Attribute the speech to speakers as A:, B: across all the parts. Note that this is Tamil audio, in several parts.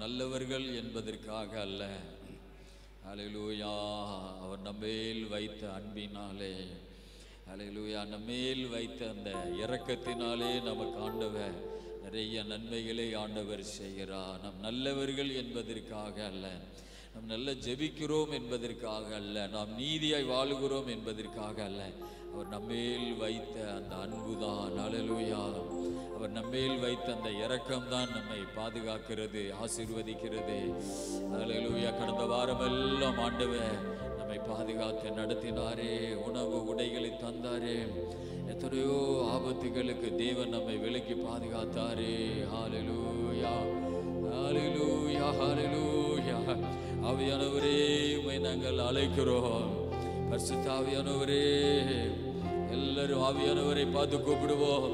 A: நல்லவர்கள் என்பதற்காக அல்ல. ஹல்லேலூயா. அவர் நம்மேல் வைத்த அன்பினாலே, ஹல்லேலூயா, நம்மேல் வைத்த அந்த இரக்கத்தினாலே நமக்கு ஆண்டவர் நிறைய நன்மைகளை ஆண்டவர் செய்கிறார். நம் நல்லவர்கள் என்பதற்காக அல்ல, நாம் நல்ல ஜெபிக்கிறோம் என்பதற்காக அல்ல, நாம் நீதியாய் வாழுகிறோம் என்பதற்காக அல்ல. அவர் நம்மேல் வைத்த அந்த அன்புதான், ஹல்லேலூயா, அவர் நம்மேல் வைத்த அந்த இரக்கம்தான் நம்மை பாதுகாக்கிறது, ஆசீர்வதிக்கிறது. ஹல்லேலூயா. கடந்த வாரமெல்லாம் ஆண்டவர் நம்மை பாதுகாத்து நடத்தினாரே, உணவு உடைகளை தந்தாரே, எத்தனையோ ஆபத்துகளுக்கு தேவன் நம்மை விலக்கி பாதுகாத்தாரே. ஹல்லேலூயா, ஹல்லேலூயா, ஹல்லேலூயா. ஆவியானவரே, உம்மை நாங்கள் அழைக்கிறோம். பரிசுத்த ஆவியானவரே, எல்லாரும் ஆவியானவரை பார்த்து கூப்பிடுவோம்.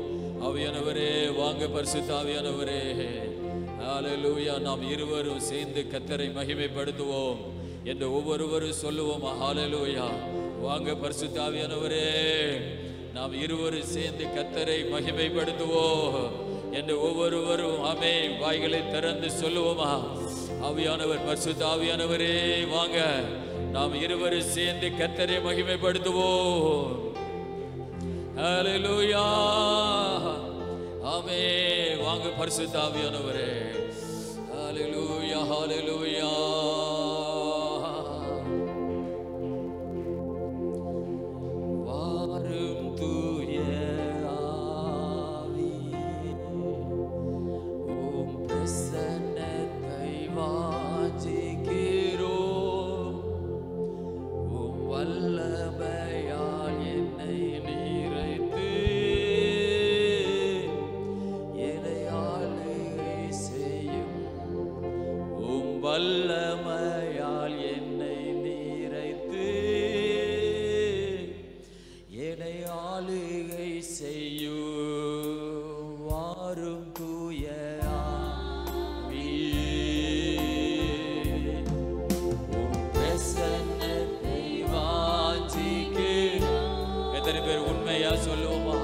A: ஆவியானவரே வாங்க, பரிசுத்த ஆவியானவரே. ஹல்லேலூயா. நாம் இருவரும் சேர்ந்து கர்த்தரை மகிமைப்படுத்துவோம் என்று ஒவ்வொருவரும் சொல்லுவோம். ஹல்லேலூயா. வாங்க பரிசுத்த ஆவியானவரே, நாம் இருவரும் சேர்ந்து கர்த்தரை மகிமைப்படுத்துவோம் என்று ஒவ்வொருவரும் ஆமென் வாய்களை திறந்து சொல்லுவோமா? ஆவியானவர், பரிசுத்த ஆவியானவரே வாங்க, நாம் இருவரும் சேர்ந்து கர்த்தரை மகிமைப்படுத்துவோம். ஹல்லேலூயா. ஆமென். வாங்க பரிசுத்த ஆவியானவரே. ஹல்லேலூயா, ஹல்லேலூயா. வாரும் தூய ஆவியே, உம் பிரசன்னத்தை வாஞ்சிக்கிறோம். உம் வல்லமையால் என்னை நிறைத்து என்னை ஆளுகை செய்யும். உம் வல்லமையால் என்னை நிறைத்து என்னை ஆளுகை செய்யும். வாரும் தூய ஆவியே, உம் பிரசன்னத்தை வாஞ்சிக்கிறோம். எத்தனை பேர் உண்மையா சொல்லுவோமா?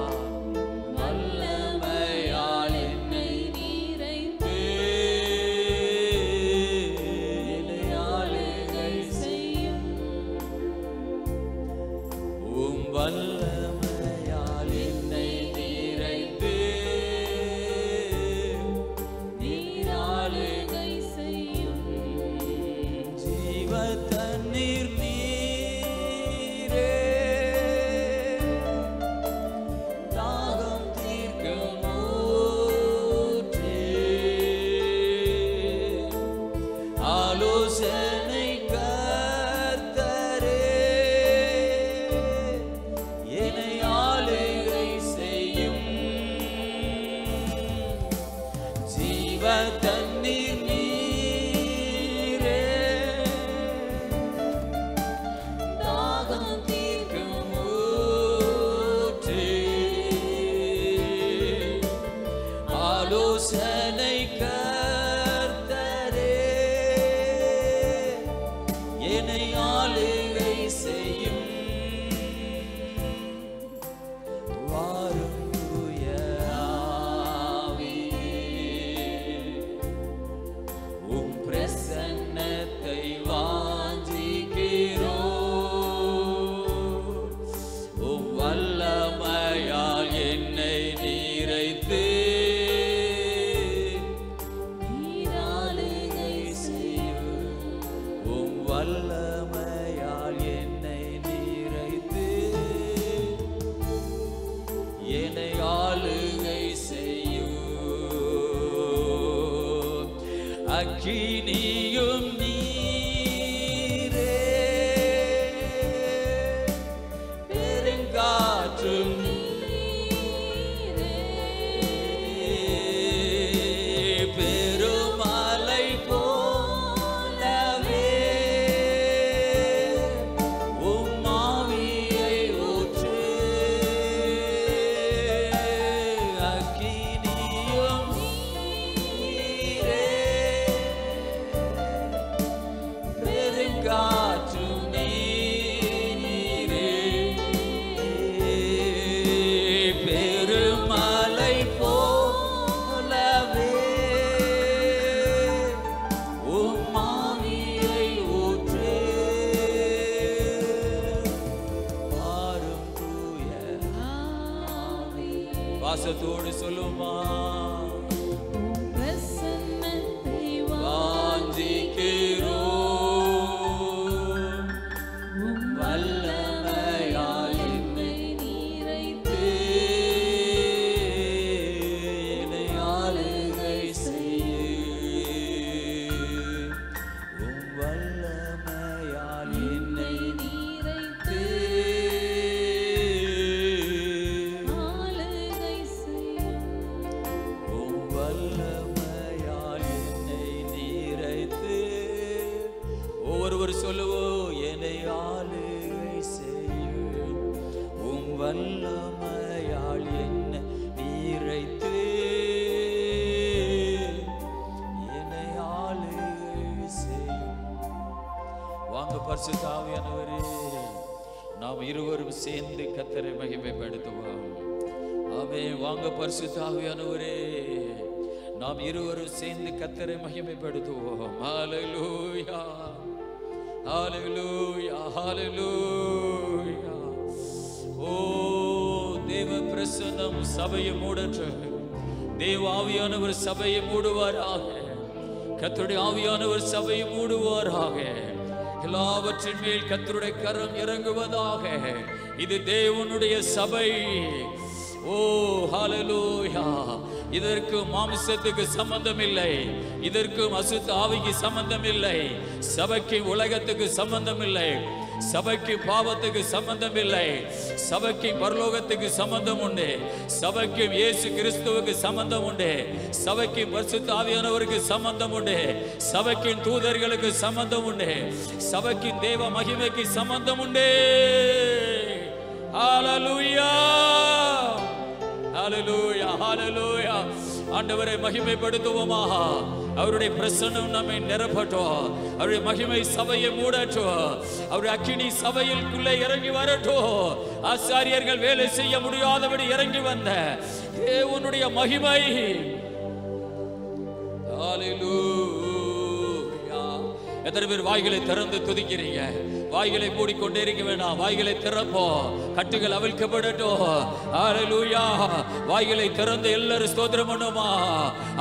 A: வல்லமையால் என்னை நிறைத்து என்னை ஆளுகை செய்யும். உம் வல்லமையால் என்னை நிறைத்து நீர் ஆளுகை செய்யும். ஜீவ தண்ணீர் நீரே, தாகம் தீர்க்கும் ஊற்றே, ஆலோசனை கர்த்தரே, என்னை ஆளுகை செய்யும். ஜீவ தண்ணீர் நீரே, தாகம் தீர்க்கும் ஊற்றே, ஆலோசனை கர்த்தரே, என்னை ஆளுகை செய்யும். வாரும் தூய ஆவியே, உம் பிரசன்னத்தை வாஞ்சிக்கிறோம். உம் வல்லமையால் என்னை நிறைத்து நீர் ஆளுகை செய்யும். உம் வல்லமையால் என்னை நிறைத்து என்னை ஆளுகை செய்யும். அக்கினியும் நீரே, பெருங்காற்றும் நீரே, பெருமலை போலவே உம் ஆவியை ஊற்று. அக்கினியும் நீரே, ஒருவர் சொல்லுவோம், என்னை ஆளுகை செய்யும் உம் வல்லமையால் என்ன நீரைத்து என்னை ஆளுகை செய்யும். வாங்க பரிசுத்த ஆவியானவரே, நாம் இருவரும் சேர்ந்து கர்த்தரை மகிமைப்படுத்துவோம். ஆமென். வாங்க பரிசுத்த ஆவியானவரே, நாம் இருவரும் சேர்ந்து கர்த்தரை மகிமைப்படுத்துவோம். ஹல்லேலூயா, ஹல்லேலூயா, ஹல்லேலூயா. ஓ தேவ பிரசன்னம் சபையை மூடட்டும். தேவ ஆவியானவர் சபையை மூடுவாராக. கர்த்தருடைய ஆவியானவர் சபையை மூடுவாராக. எல்லாவற்றின் மேல் கர்த்தருடைய கரம் இறங்குவதாக. இது தேவனுடைய சபை. ஓ ஹல்லேலூயா. இதற்கு மாம்சத்துக்கு சம்பந்தம் இல்லை, இதற்கு அசுத்த ஆவிக்கு சம்பந்தம் இல்லை, சபைக்கு உலகத்துக்கு சம்பந்தம் இல்லை, சபைக்கு பாவத்துக்கு சம்பந்தம் இல்லை, சபைக்கு பரலோகத்துக்கு சம்பந்தம் உண்டு, சபைக்கு இயேசு கிறிஸ்துவுக்கு சம்பந்தம் உண்டு, சபைக்கு பரிசுத்த ஆவியானவருக்கு சம்பந்தம் உண்டு, சபைக்கு தூதர்களுக்கு சம்பந்தம் உண்டு, சபைக்கு தேவ மகிமைக்கு சம்பந்தம் உண்டு. ஹல்லேலூயா, ஹல்லேலூயா, ஹல்லேலூயா. ஆண்டவரை மகிமைப்படுத்துவோமா? அவருடைய பிரசன்னம் நம்மை நிரப்பட்டும். அவருடைய மகிமை சபையை மூடட்டும். அவருடைய அக்கினி சபையிற்குள்ளே இறங்கி வரட்டும். ஆசாரியர்கள் வேலை செய்ய முடியாதபடி இறங்கி வந்த தேவனுடைய மகிமை. ஹல்லேலூயா. எத்தனை பேர் வாய்களை திறந்து துதிக்கிறீங்க? வாய்களை மூடிக்கொண்டே இருக்க வேண்டாம். வாய்களை திறப்போம். கட்டுகள் அவிழ்க்கப்படட்டும். ஹல்லேலூயா. வாய்களை திறந்து எல்லாரும் ஸ்தோத்திரம் பண்ணுவோமா?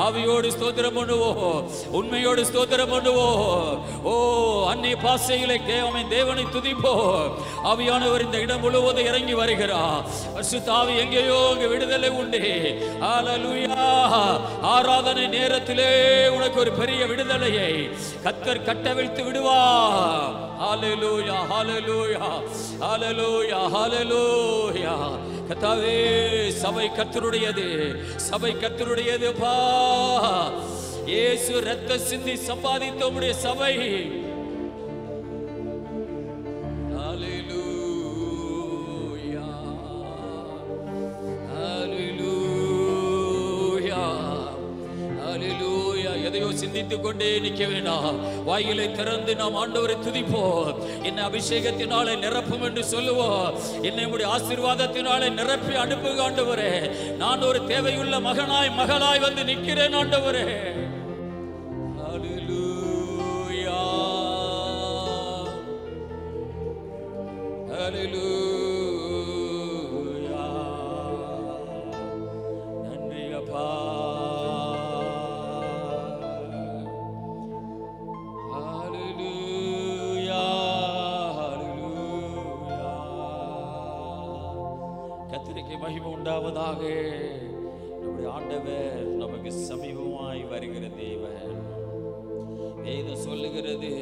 A: ஆவியோடு ஸ்தோத்திரம் பண்ணுவோம், உண்மையோடு ஸ்தோத்திரம் பண்ணுவோம். ஓ அந்நிய பாஷைகளை தேவனை துதிப்போம். ஆவியானவர் இந்த இடம் முழுவதும் இறங்கி வருகிறார். பரிசுத்த ஆவி எங்கேயோ அங்கே விடுதலை உண்டு. ஹல்லேலூயா. ஆராதனை நேரத்திலே உனக்கு ஒரு பெரிய விடுதலையை கர்த்தர் கட்டவிழ்த்து விடுவார். ஹல்லேலூயா, ஹல்லேலூயா, ஹல்லேலூயா, ஹல்லேலூயா. கர்த்தாவே, சபை கர்த்தருடையது, சபை கர்த்தருடையது. பா இயேசு ரத்த சிந்தி சம்பாதித்த உம்முடைய சபை. ஹல்லேலூயா, ஹல்லேலூயா, ஹல்லேலூயா. எதையோ சிந்தித்துக் கொண்டே நிற்க வேண்டாம். வாயிலை திறந்து நாம் ஆண்டவரை துதிப்போம். என்னை அபிஷேகத்தினாலே நிரப்பும் என்று சொல்லுவோம். என்னை உம்முடைய ஆசீர்வாதத்தினாலே நிரப்பி அனுப்புங்க ஆண்டவரே. நான் ஒரு தேவையுள்ள மகனாய் மகளாய் வந்து நிற்கிறேன் ஆண்டவரே. ஹல்லேலூயா, ஹல்லேலூயா. நன்றி அப்பா. கர்த்தருக்கு மகிமை உண்டாவதாக. நம்முடைய ஆண்டவர் நமக்கு சமீபமாய் வருகிற தேவன். வேதம் சொல்லுகிறது,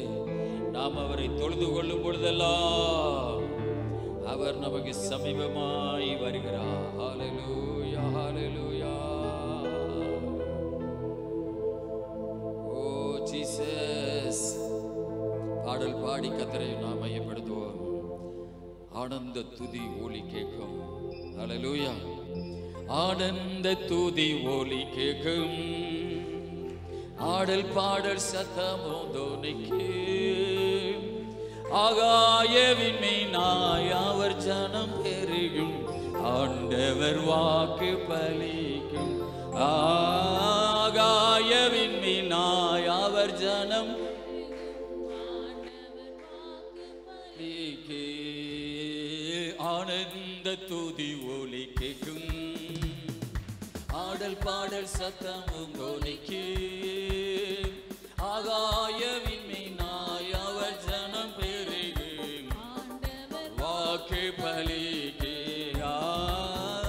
A: நாம் அவரை தொழுது கொள்ளும் பொழுதெல்லாம் அவர் நமக்கு சமீபமாய் வருகிறார். ஹல்லேலூயா, ஹல்லேலூயா. ஓ ஜீசஸ். பாடல் பாடி கர்த்தரை நாம் மையப்படுத்துவோம். ஆனந்த துதி ஒலி கேட்கும். ஹல்லேலூயா. ஆனந்த துதி ஒலி கேட்கும். ஆடல் பாடல் சத்தமும் தொனிக்கும். ஆகாயவின் மீனாய் அவர் ஜனம் பெருகும். ஆண்டவர் வாக்கு பலிக்கும். ஆகாயவின் மீனாய் அவர் ஜனம் ஆனந்த துதி ஒலி கேட்கும். ஆடல் பாடல் சத்தமும் தொனிக்கும். ஆகாயவின் மீனாய் அவர் ஜனம் பெருகும். வாக்கு பலிக்கு.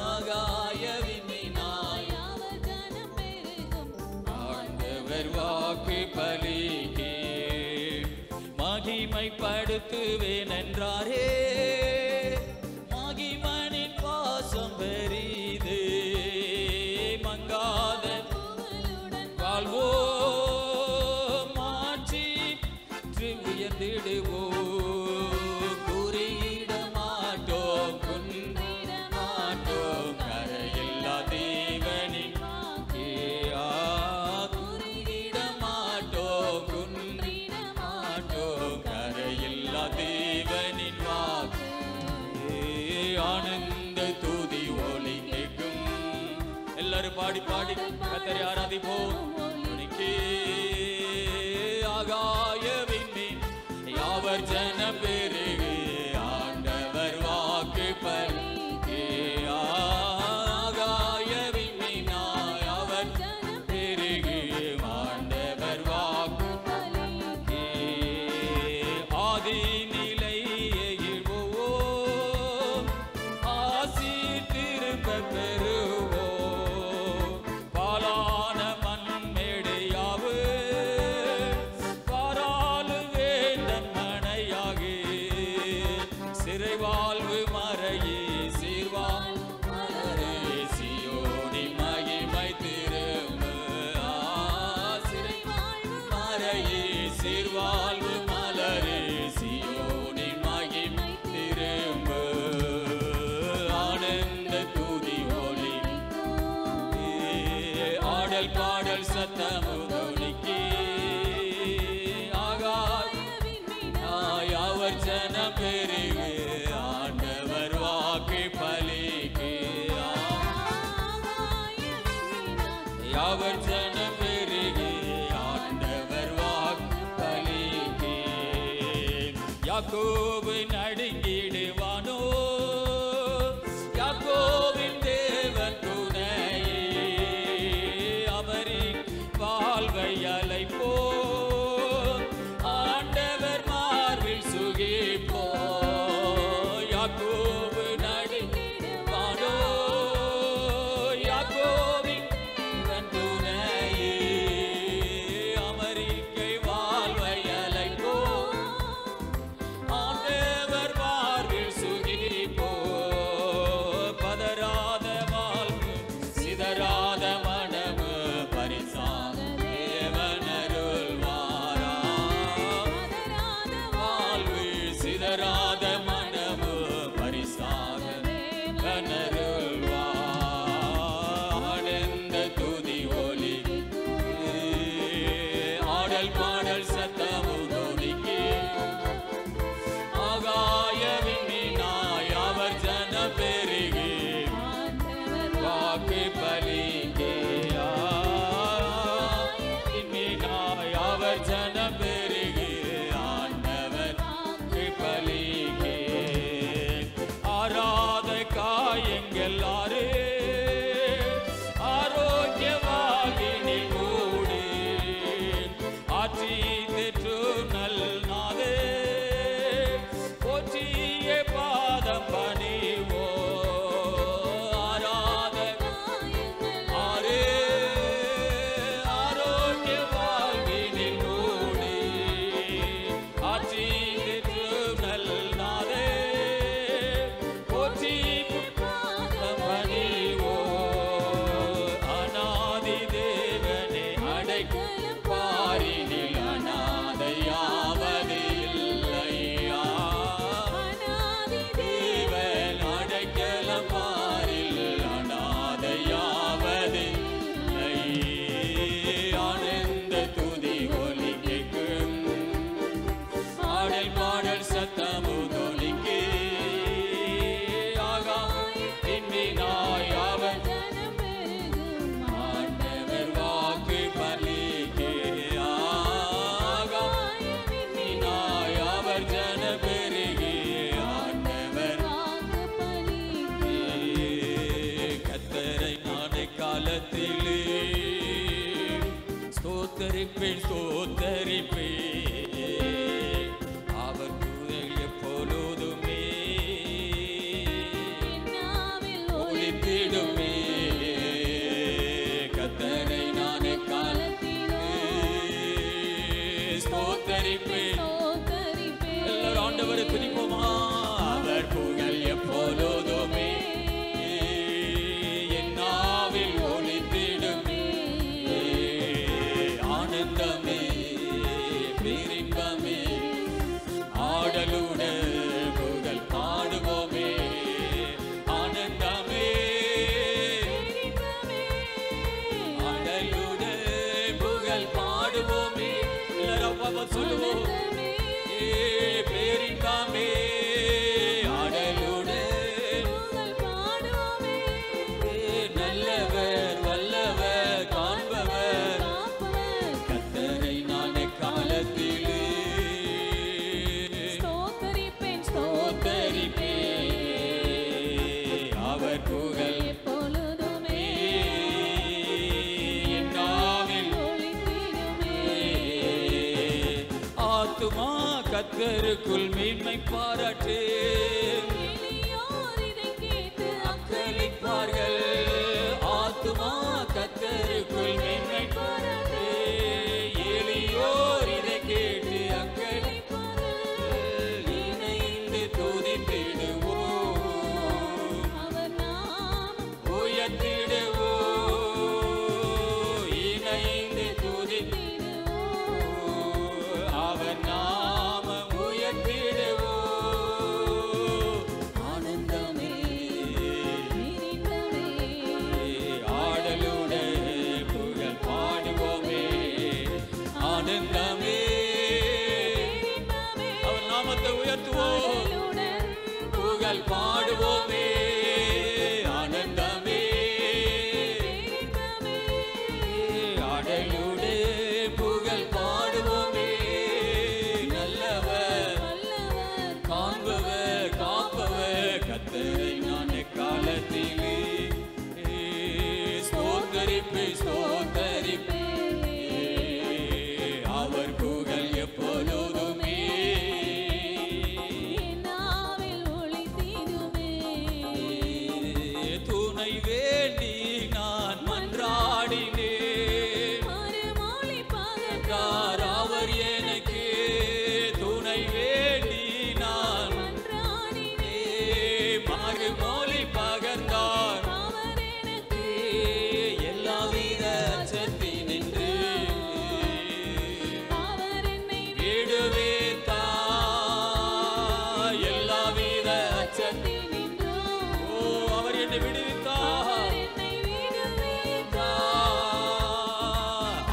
A: ஆகாயவின் மீனாய் ஆண்டவர் வாக்கு பலிக்கு. மகிமைப்படுத்துவேன் என்றாரே. மகிமனின் பாசம் பெரிது. மங்காத வாழ்வோ மாற்றி உயர்ந்திடுவோம். கர்த்தரை ஆராதிப்போம். ஆகாய விண்மீன் யாவர் ஜனம் பெருகு ஆண்டவர் வாக்கு பலிக்கே. ஆகாய விண்மீன் யாவர் ஜனம் பெருகு ஆண்டவர் வாக்கு பலிக்கே. ஆதி நிலையில் ஆசி திரும்ப பெறுவோம். பாலான மண்மேடையாவு பாராளு வேந்தன் மனையாகி சிறைவாழ்வு மறையே சீர்வாழ் மலரே சியோனி மகிமை திரும்ப. சிறைவாழ்வு மறையே சீர்வாழ்வு மலரே சியோனி மகிமை திரும்ப. ஆனந்த துதி ஒலி ஆடல் பாடல் சத்தமுதொலிக்கே. யாவர் ஜனம் பெருகு ஆண்டவர் வாக்கு பலிக்கே. யாவர் ஜனம் பெருகு ஆண்டவர் வாக்கு பலிக்கே. யாக்கோபு நடுங்கிடுவானோ யாக்கோபின் தேவன் துணையே. அவரின் வாழ்வை அலைப்போ ஆண்டவர் மார்பில் சுகிப்போ. யாக்கோபு நடுங்கிடுவானோ யாக்கோபின் தேவன் துணையே. அமெரிக்கை வாழ்வை அலைப்போ ஆண்டவர் மார்பில் சுகிப்போ. பதறாத வாழ்வு சிதறாத மனமு பரிசாக தேவனருள்வாரா. வாழ்வு சிதறாத மனமு பரிசாக தேவனருள்வார். ஆனந்த துதி ஒலி ஆடல் பாடல் சத்தமுதொலிக்கே. ஆகாய விண்மீனாய் அவர் ஜனம் பெருகி வாக்கு பலிக்கே. விண்மீனாய் அவர் ஜனம் பெருகி ஆண்டவர் வாக்கு பலிக்கே. ஆராத காயங்கள் ஆறு ஆரோக்கியவாகினில் கூடி ஆட்சி பெற்று நல் நாதே போற்றிய பாதம் பணிவோ. ஆராத ஆறு ஆரோக்கிய வாழ்வினில் கூடி ஆட்சி பெற்று நல் நாதே போற்றி பாதம் பணிவோ. அநாதி தேவனே அடைக்கலம் பாரினில் அநாதையாவது இல்லையா. தேவன் அடைக்கலம் பாரில் அநாதையாவது இல்லை. ஆனந்த துதி ஒலி கேட்கும் ஆடல் பாடல் சத்தமுதொலிக்கே. விண்மீனாய் அவர் ஆண்டவர் வாக்கு பலிக்கே. விண்மீனாய் அவர் ஜனம் பெருகி ஆண்டவர் கர்த்தரை நாளை காலத்திலே ஸ்தோத்தரிப்பேன் ஸ்தோத்தரிப்பேன். அவர் துதிகள் எப்பொழுதுமே ஒலித்திடுமே. கர்த்தரை நாளை காலத்திலே ஸ்தோத்தரிப்பேன். எல்லாரும் ஆண்டவரை துதிப்போமா. அவர் புகழ் எப்பொழுதுமே என் நாவில் ஒலித்திடுமே. ஆனந்தமே பேரின்பமே ஆடலுட புகழ் பாடுவோமே. ஆனந்தமே ஆடலுட புகழ் பாடுவோமே. எல்லாரும் சொல்லுவோம். பேரின்பமே ஆடலுட நல்லவர் வல்லவர் காண ஆத்துமா கர்த்தருக்குள் மேன்மை பாராட்டு.
B: எளியோர் இதைக் கேட்டு
A: அக்களிப்பார்கள். ஆத்துமா கர்த்தருக்குள் மேன்மை பாராட்டு. எளியோர் இதைக் கேட்டு அக்களிப்பார்கள். இணைந்து துதித்திடுவோம்,
B: அவர் நாமம்
A: உயர்த்திடுவோம். இணைந்து
B: துதித்திடுவோம்.
A: அவர் நாமம் உயர்த்திடுவோம். ஆனந்தமே
B: நிறைந்தவே
A: ஆடலுடே புகழ் பாடுவோமே. ஆனந்தமே
B: நிறைந்தவே
A: அவர் நாமத்தை உயர்த்துவோம்,
B: ஆடலுடன்
A: புகழ் பாடுவோமே. ஆனந்தமே
B: நிறைந்தவே
A: ஆடலுடே புகழ் பாடுவோமே. நல்லவர்
B: வல்லவர்
A: காண்பவர் காப்பவர் கர்த்தரை நான் எக்காலத்திலே ஸ்தோத்தரிப்பே. அவர் புகழ் எப்பொழுதுமே
B: நாவில் ஒளித்திடுமே.
A: துணை வேண்டி நான் மன்றாடினேன்.
B: மறுமொழி
A: கார் அவர் எனக்கு துணை வேண்டி நான்
B: பகன்றாடினே.
A: மறுமொழி பகர்ந்தார்.
B: அவர் எனக்கு
A: எல்லாவித அச்சத்தினின்று
B: அவர் என்னை
A: விடுவித்தார். எல்லாவித
B: விடுவித்தினின்றோ.
A: ஓ அவர் என்னை விடுவித்தார்.
B: அவர் என்னை விடுவித்தார்.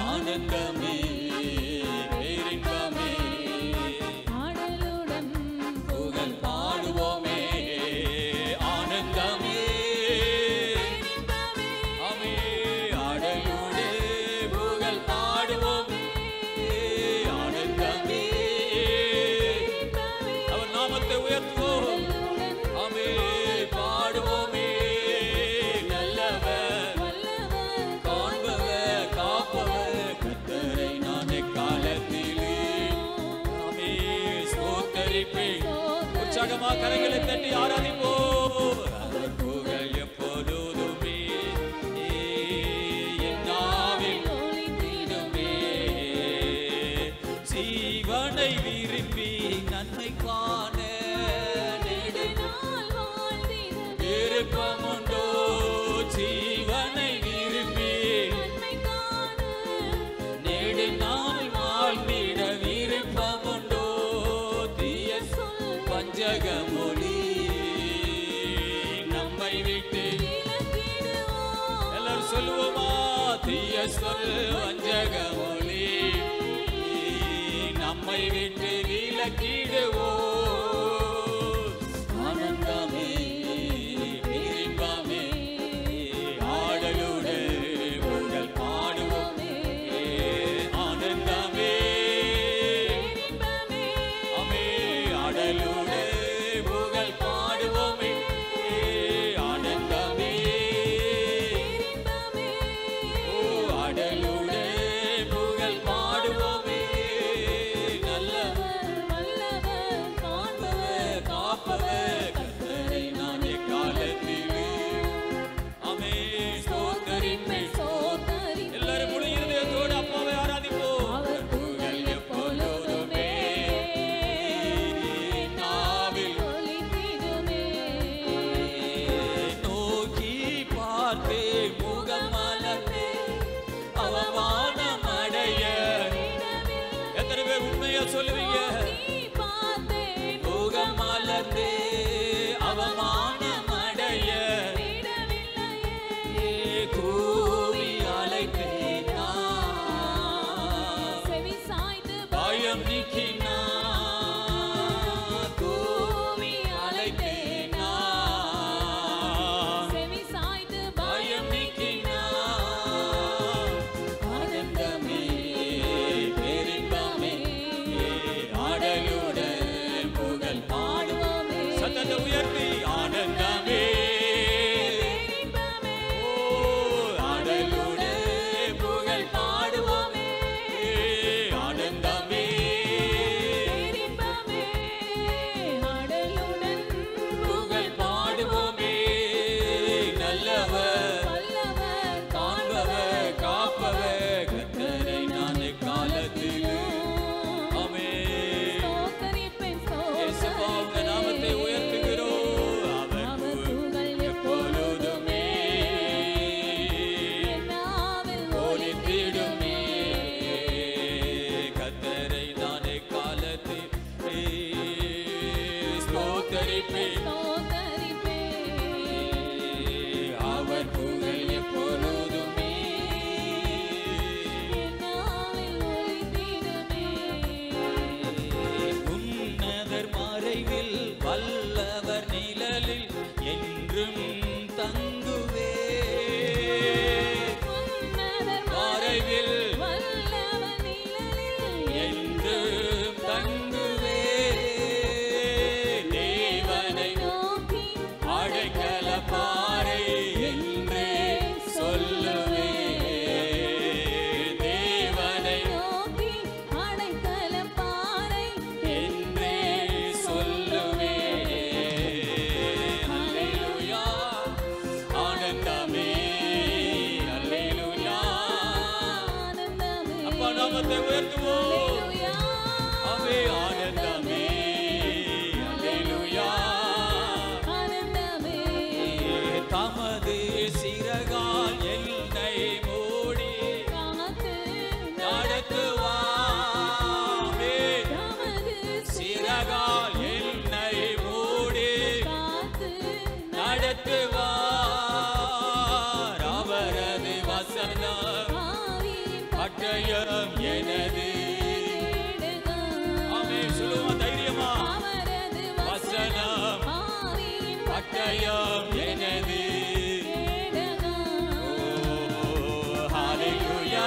A: ஆனந்தமே பேரின்பமே
B: ஆடலுடன்
A: புகழ் பாடுவோமே. ஆனந்தமே
B: நிறைந்தவே
A: அமே ஆடலுடே புகழ் பாடுவோமே. ஆனந்தமே
B: நிறைந்தவே
A: அவர் நாமத்தை உயர்த்துவோம்.
B: ஆடலுடன்
A: அமே பாடுவோமே. நல்லவர்
B: வல்லவர்
A: காண்பவர் காப்பவர் கர்த்தரை நான் எக்காலத்திலே அமே ஸ்தோத்தரிப்பேன். உற்சாகமா கரங்களை தட்டி ஆராதிப்போம். அவர் புகழ் எப்பொழுதுமே என் நாவில் ஒலித்திடுமே. ஜீவனை விரும்பி நன்மை காண
B: நெடுநாள் வாழ்ந்திடவே
A: விருப்பமுண்டோ. ஜீவனை விரும்பி
B: நன்மை காண
A: நெடுநாள் வாழ்ந்திட விருப்பமுண்டோ. தீய பஞ்சகமொழி நம்மை விட்டு
B: விலக்கிடுவோம்.
A: எல்லாரும் சொல்லுவோமா? தீய சொல் வஞ்சகமொழி நம்மை விட்டு விலக்கிடுவோம். ஆனந்தமே பேரின்பமே ஆடலுடே புகழ் பாடுவோமே. ஆனந்தமே
B: நிறைந்தவே
A: அமே ஆடலுடே புகழ் பாடுவோமே. ஆனந்தமே
B: நிறைந்தவே
A: ஓ ஆடலுடே புகழ் பாடுவோமே. நல்லவர்
B: வல்லவர் காண்பவர்
A: காப்பவர் கர்த்தரை நான் எக்காலத்திலே அமே ஸ்தோத்தரிப்பேன்.
B: சோதரிப்பேன்.
A: எல்லாரும் முழு இருதயத்தோடு அப்பாவை ஆராதிப்போம்.
B: அவர் புகழ் எப்பொழுதுமே நாவில் ஒலித்திடுமே.
A: நோக்கி பார்த்தேன் முகமலர்ந்தே அவமானம் அடைய. எத்தனை பேர் உண்மையா சொல்லுவீங்க?
B: நோக்கி பார்த்தேன்
A: முகமலர்ந்தே அவமானம் அடைய.
B: விடவில்லையே.
A: கூவி அழைத்தேன் நான்.
B: செவி சாய்த்து
A: பயம் நீக்கினார். கூவி அழைத்தேன் நான்.
B: செவி சாய்த்து
A: பயம் நீக்கினார். ஆனந்தமே பேரின்பமே ஆடலுடன் புகழ் பாடுவோமே. சத்தத்தை உயர்த்தி ஆனந்தமே
B: நிறைந்தவே
A: ஓ ஆடலுடன் புகழ் பாடுவோமே. ஆனந்தமே நாமத்தை உயர்த்துவோம்.
B: ஹalleluya
A: ஆமே ஆனந்தமே அல்லேலூயா.
B: ஆனந்தமே
A: தமது சிறகால் என்னை மூடி
B: காத்து
A: நடத்துவாரே.
B: தமது
A: சிறகால் என்னை மூடி
B: காத்து
A: நடத்துவார். அவரது வசனம்
B: ஆவியின்
A: பட்டயம் எனது.
B: கேடுகான்
A: ஆமே சொல்லுவோம் தைரியமா.
B: அவரது
A: வசனம்
B: ஆவியின்
A: பட்டயம் எனது.
B: கேடுகான்
A: ஓ ஹalleluya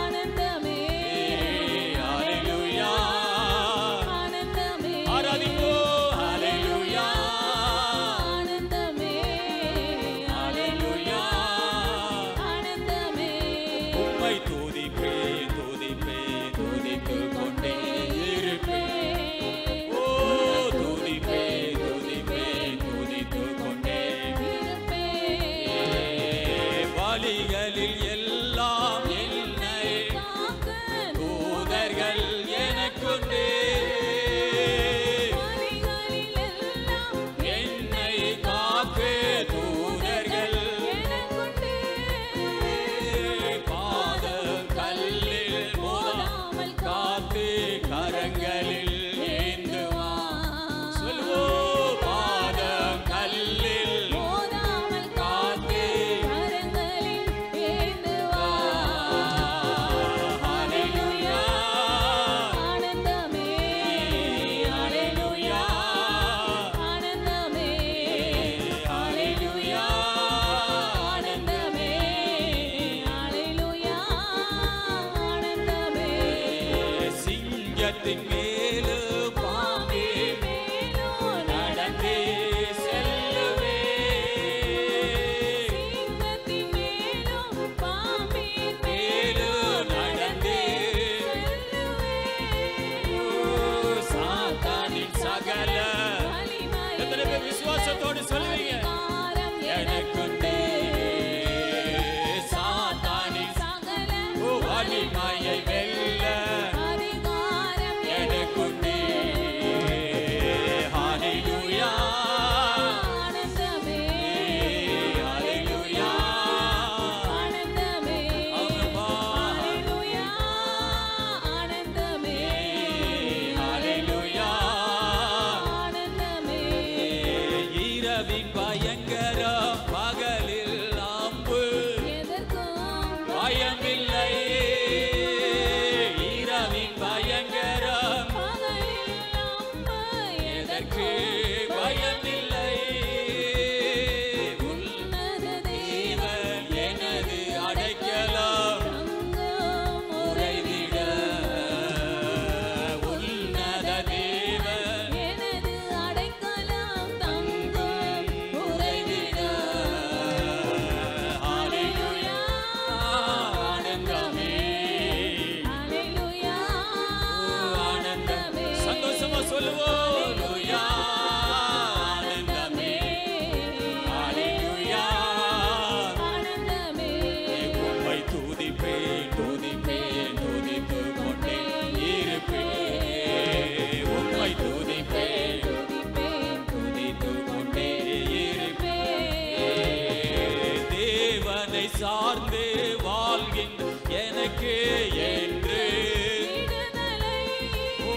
B: ஆனந்தமே
A: ஹalleluya.
B: ஆனந்தமே
A: ஆராதிப்போம் ஹalleluya
B: ஆனந்தமே
A: ஹalleluya.
B: ஆனந்தமே
A: உம்மை துதிப்பேன் துதிப்பேன் துதித்துக் கொண்டே இருப்பேன். ஓ துதிப்பேன் துதிப்பேன் துதித்துக் கொண்டே வழிகளில் எல்லாம் என்னை தூதர்கள் எனக்குண்டே. என்னை காக்க தூதர்கள் பாதம் கல்லில் மோதாமல் காத்து கரங்களில் ஏந்துவார். சொல்லுவோம் பாதம் கல்லில் காத்து ஹalleluya ஹalleluya ஹalleluya. சிங்கத்தின் மேலு பாம்பே நடந்தே செல்லுவே. மேலு நடந்தே சாத்தானின் சகல. எத்தனை பேர் விசுவாசத்தோடு சொல்லுவீங்க? எனக்குண்டே சாத்தானின் வலிமையை வெல்ல எனக்குண்டே. ஹalleluya ஹalleluya. ஆமென்பா ஹalleluya. இரவின் பயங்கர பகலில் அம்பு பயமில்லை. இரவின் பயங்கர எதற்கு பயமில்லை. உன்னத தேவன் எனது அடைக்கலம் உறைவிட. உன்னத தேவன் தங்கும் உறைவிட. ஹalleluya ஆனந்தமே ஆனந்தமே. சந்தோஷமா சொல்லுவோம் ஹalleluya ஆனந்தமே ஹalleluya. உம்மை துதிப்பேன் துதிப்பேன் துதித்துக் கொண்டே இருப்பேன். உம்மை துதிப்பேன் துதித்துக் கொண்டே இருப்பேன். தேவனை சார்ந்து வாழ்கின்ற எனக்கு என்று. ஓ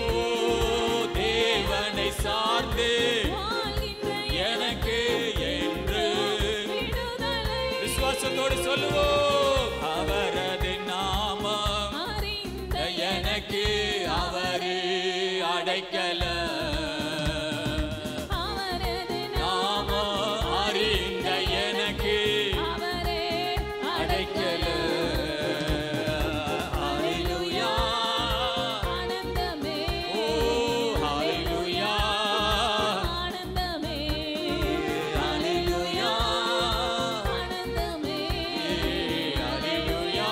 A: தேவனை சார்ந்து எனக்கு என்று. விசுவாசத்தோடு சொல்லுவோம். அவரது நாமம் எனக்கு அவரு அடைக்கலம். நாமம் அறிந்த எனக்கு அடைக்கலம். ஹalleluya ஓ ஹalleluya ஹalleluya ஹalleluya.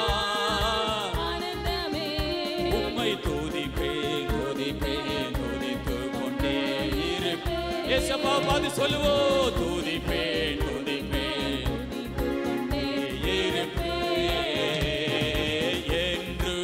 A: உம்மை துதிப்பேன் துதிப்பேன் துதித்துக் கொண்டே இருப்பேன். ஏசப்பா பார்த்து சொல்லுவோம். துதிப்பேன் துதிப்பேன் இருப்பேன் என்று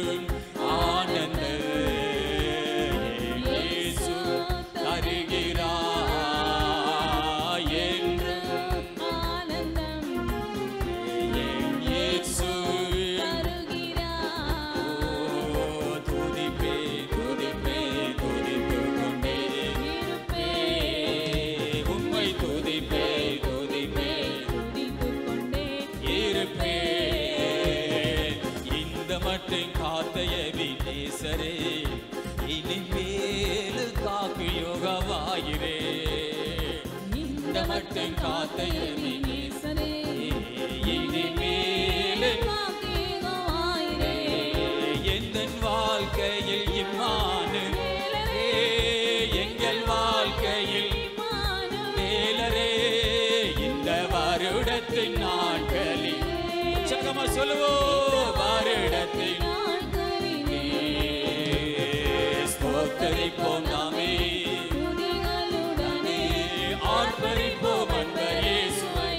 A: காத்தையவி நேசரே இனிமேலு காக்கு யோகவாயிரே இந்த மட்டும் காத்தையவி
B: நேசரே
A: இனிமேலு எந்தன் வாழ்க்கையில் இம்மானு எங்கள் வாழ்க்கையில் மேலரே இந்த வருடத்தின் நாட்களில் உற்சாகமா சொல்லுவோம் வருடத்தின் ஸ்தோத்தரிப்போம் நாமே ஆர்ப்பரிப்போம் அன்பர் இயேசுவை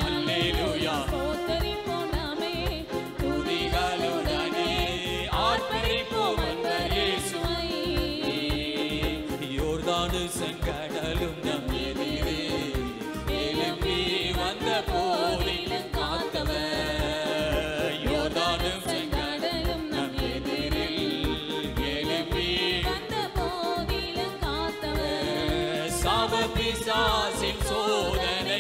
A: அல்லேலூயா
B: ஸ்தோத்தரிப்போம் நாமே
A: துதிகளுடனே ஆர்ப்பரிப்போம் அன்பர் இயேசுவை யோர்தானு செங்கடலும் நம் எதிரே எழும்பி வந்த போதிலும் காத்தவர் யோர்தானு செங்கடலும் நம் எதிரில் எழும்பி
B: வந்த போதிலும் காத்தவர்
A: சாப பிசாசின் சோதனை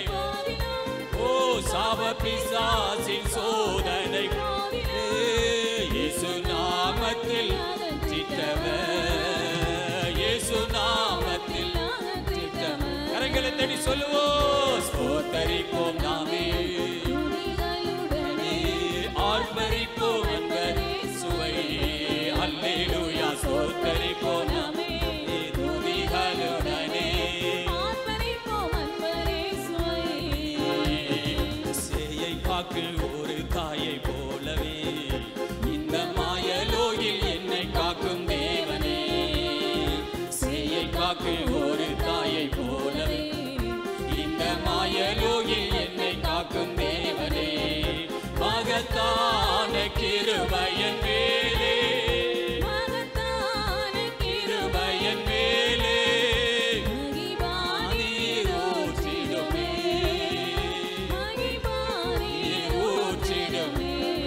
A: ஓ சாப பிசாசின் சோதனை இயேசு நாமத்தில் சித்தவர் இயேசு நாமத்தில் சித்தவர் கரங்களை தட்டி சொல்லுவோம் ஸ்தோத்தரிப்போம் நாமே ஆர்ப்பரிப்போம் என்பர் இயேசுவை அல்லேலூயா ஸ்தோத்தரிப்போம் நாமே துதிகளுடனே சேயை காக்கு ஒரு தாயை போலவே இந்த மாயலோகில் என்னை காக்கும் தேவனே சேயை காக்கு ஒரு தாயை போலவே இந்த மாயலோகில் என்னை காக்கும் தேவனே மகத்தான கிருபையின் மேலே கிருபையின் மேலே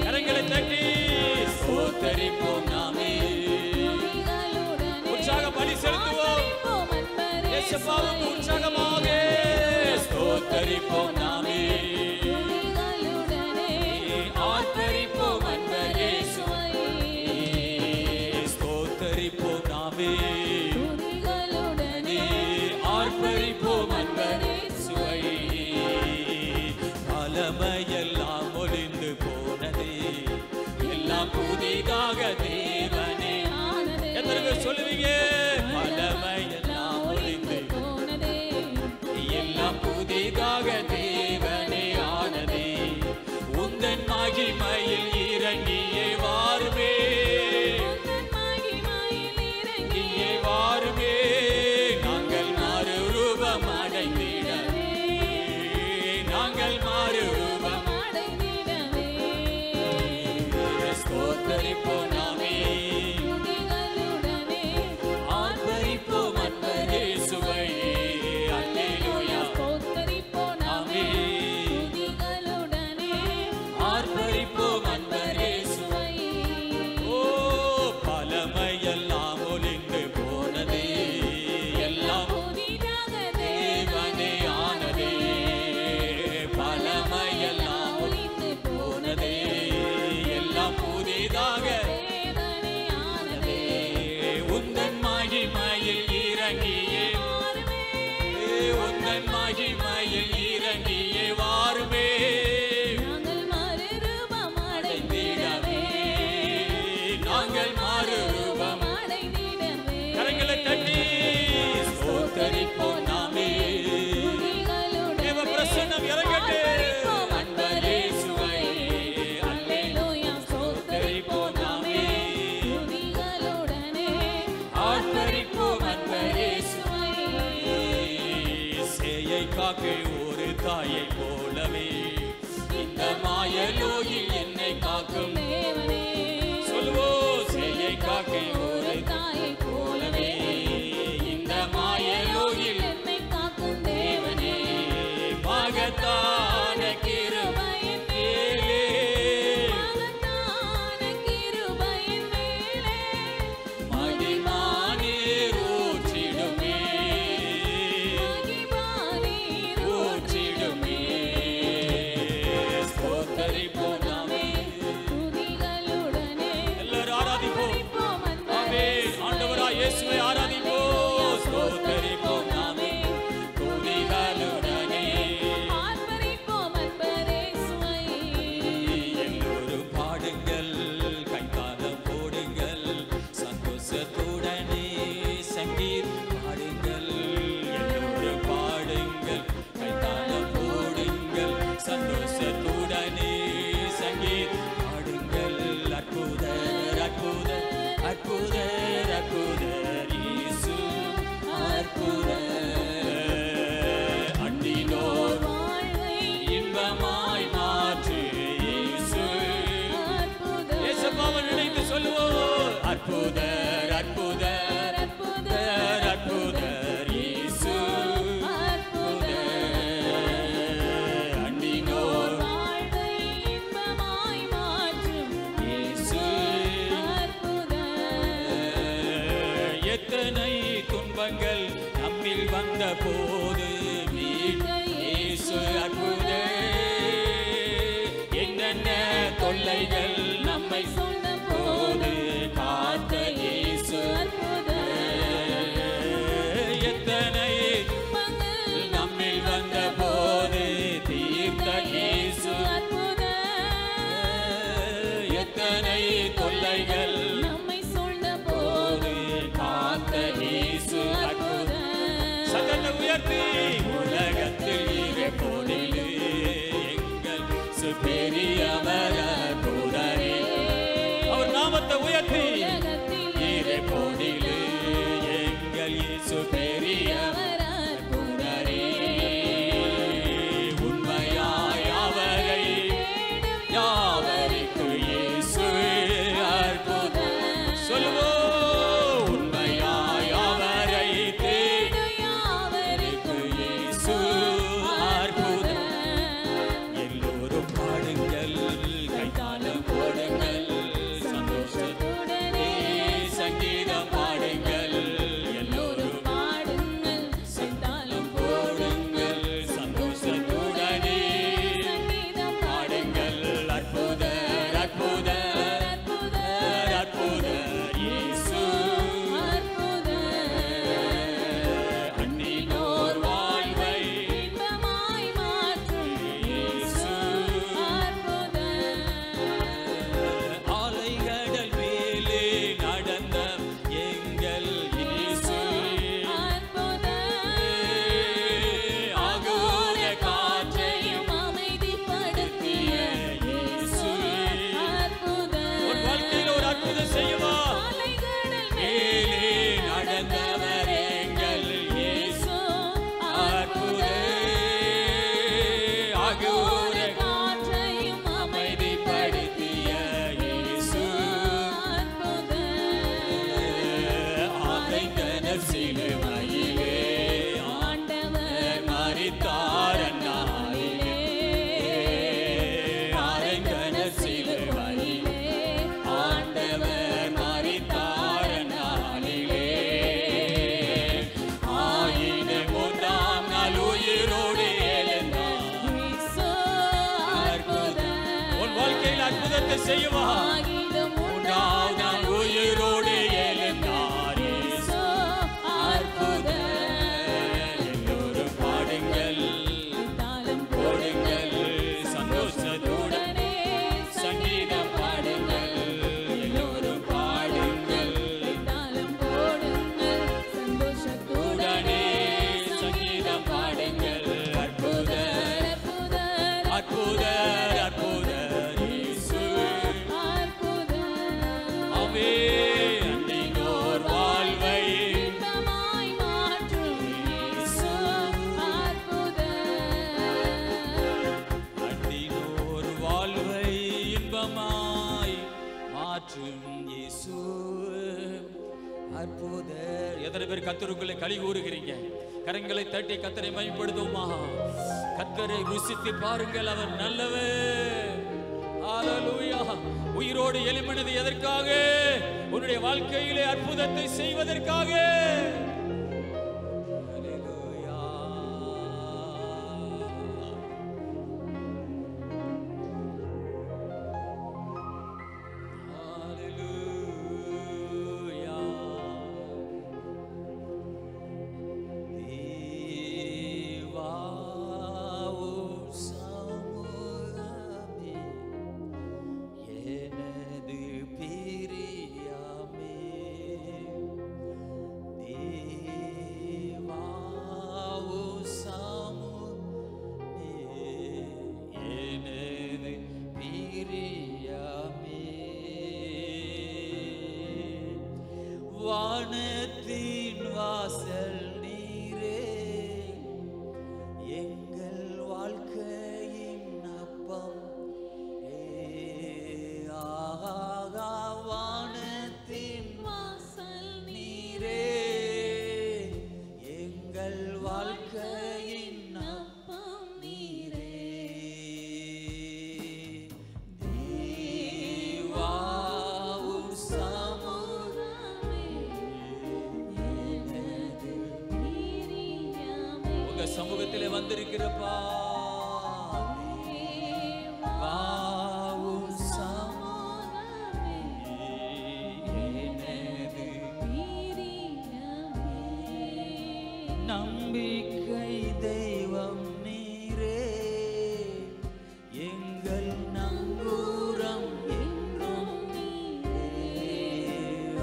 A: கரங்களை தட்டி ஸ்தோத்தரிப்போம் நாமே உற்சாக பலி செலுத்துவோம் இயேசுவுக்கு உற்சாகமாக ஸ்தோத்தரிப்போம் நாமே ஆர்ப்பரிப்போம் அன்பர் இயேசுவை ஸ்தோத்தரிப்போம் நாமே ஆர்ப்பரிப்போம் அன்பர் இயேசுவை பலமையெல்லாம் ஒளிந்து போனதே எல்லாம் புதிதாக தேவனே எத்தனை பேர் சொல்லுவீங்க பலமையெல்லாம் ஒளிந்து எல்லாம் புதிதாக தேவனே ஆனதே உந்தன் மகிமையில் இறங்கியே வாருமே இங்கே வாருமே நாங்கள் மறுரூபம் அடைந்திடவே நாங்கள் மறுரூபம் ஸ்தோத்தரிப்போம் நாமே ஆர்ப்பரிப்போம் அன்பர் இயேசுவை அல்லேலூயா நாமே ஆர்ப்பரிப்போம் அன்பர் இயேசுவை ஓ பலமையெல்லாம் ஒளிந்து போனதே எல்லாம் தேவனே ஆனதே பலமையெல்லாம் ஒளிந்து போனதே எல்லாம் புதிதாக உந்தன் மகிமையில் இறங்கியே உந்தன் மகிமையில் இறங்கியே வாருமே அடைந்திடவே நாங்கள் மறுரூபம் கரங்களை தட்டி ஸ்தோத்தரிப்போம் நாமே தேவ பிரசன்னம் இறங்கட்டும் அன்பர் இயேசுவை அல்லேலூயா ஸ்தோத்தரிப்போம் நாமே ஆர்ப்பரிப்போம் அன்பர் இயேசுவை சேயை காக்கு ஒரு தாயை போலவே இந்த மாயலோகில் என்னை காக்கும் சொல்லுவோம் சேயை காக்கு ஒரு தாயை போலவே இந்த மாயலோகில் தேவனே மகத்தான கிருபையின் மேலே மகிமானீர் ஊற்றிடுமே ஊற்றிடுமே ஸ்தோத்தரிப்போம் நாமே எல்லாரும் துன்பங்கள் நம்மில் வந்த போது இயேசு அற்புத என்னென்ன தொல்லைகள் நம்மை சொன்ன போது காத்த இயேசு அற்புத எத்தனை நம்மில் வந்த போது தீர்த்த இயேசு அற்புத எத்தனை தொல்லைகள் நம்மை சொன்ன போது காத்த இயேசு அற்புத சத்தத்தை உயர்த்தி உலகத்தில் இருப்போதிலே எங்கள் பெரியவர் அற்புதரே அவர் நாமத்தை உயர்த்தி இருப்போதிலே எங்கள் இயேசு பெரியவர் அற்புதரே உண்மையாய் அவரை யாவருக்கு இயேசு அற்புத சொல்லுவோம் உண்மையாய் அவரை தேடும் யாவருக்கு இயேசு அற்புத எல்லோரும் பாடுங்கள் கைத்தாளம் போடுங்கள் சந்தோஷத்துடனே சங்கீதம் பாடுங்கள் எல்லோரும் பாடுங்கள் கைத்தாளம் போடுங்கள் சந்தோஷத்துடனே சங்கீதம் பாடுங்கள் அற்புதர் அற்புதர் அற்புதர் அற்புதர் இயேசு அற்புதர் அன்னினோர் வாழ்வை இன்பமாய் மாற்றும் இயேசு அற்புதர் ஆலைகடல் மேலே நடந்த எங்கள் இயேசு அற்புதர் ஆகோர காற்றையும் அமைதிப்படுத்திய இயேசு அற்புதர் உன் வாழ்க்கையில் ஒரு அற்புதம் செய்யுமா ஆலைகடல் மேலே நடந்தவர் எங்கள் இயேசு அற்புதர் ஆகோர காற்றையும் அமைதிப்படுத்திய இயேசு அற்புதர் ஆதைந்தன சிலுவையிலே ஆண்டவர் மரித்தார் அந்நாளிலே ஆதைந்தன சிலுவையிலே ஆண்டவர் மரித்தார் அந்நாளிலே ஆயிரம் ஒன்றாம் நாள் உயிரோடு எழுந்தார் இயேசு அற்புதர் உன் வாழ்க்கையில் அற்புதத்தை செய்யுமா மூன்றாம் நாள் உயிரோடு எழுந்தார் இயேசு அற்புதர் எல்லோரும் பாடுங்கள் தாளம் போடுங்கள் சந்தோஷத்துடனே சங்கீதம் பாடுங்கள் எல்லோரும் பாடுங்கள் தாளம் போடுங்கள் சந்தோஷத்துடனே சங்கீதம் பாடுங்கள் அற்புதர் அற்புதர் அற்புதர் அற்புதர் இயேசு அற்புதர் அவே அன்னினோர் வாழ்வை இன்பமாய் மாற்றும் இயேசு அற்புதர் அன்னினோர் வாழ்வை இன்பமாய் மாற்றும் இயேசு அற்புதர் எத்தனை பேர் கர்த்தருக்குள்ளே களி கூறுகிறீங்க கரங்களை தட்டி கர்த்தரை மகிமைப்படுத்துவோமா கர்த்தரை ருசித்து பாருங்கள் அவர் நல்லவர் ஹalleluya உயிரோடு எழும்பினது எதற்காக உன்னுடைய வாழ்க்கையிலே அற்புதத்தை செய்வதற்காக ஹalleluya ஹalleluya தேவா ஓ சமூகமே எனது பிரியமே தேவா ஓ சமூகமே எனது பிரியமே வானத்தின் வாசல் நீரே எங்கள் வாழ்க்கையின் அப்பம் ஆகா வானத்தின் வாசல் நீரே எங்கள் வாழ்க்கையின் அப்பம் நீரே தேவா உம் சமூகமே சமூகத்திலே வந்திருக்கிறப்பா. வாவும் சமாதானமே எனது நம்பிக்கை தெய்வம் நீரே, எங்கள் நங்கூரம் என்றும் நீரே.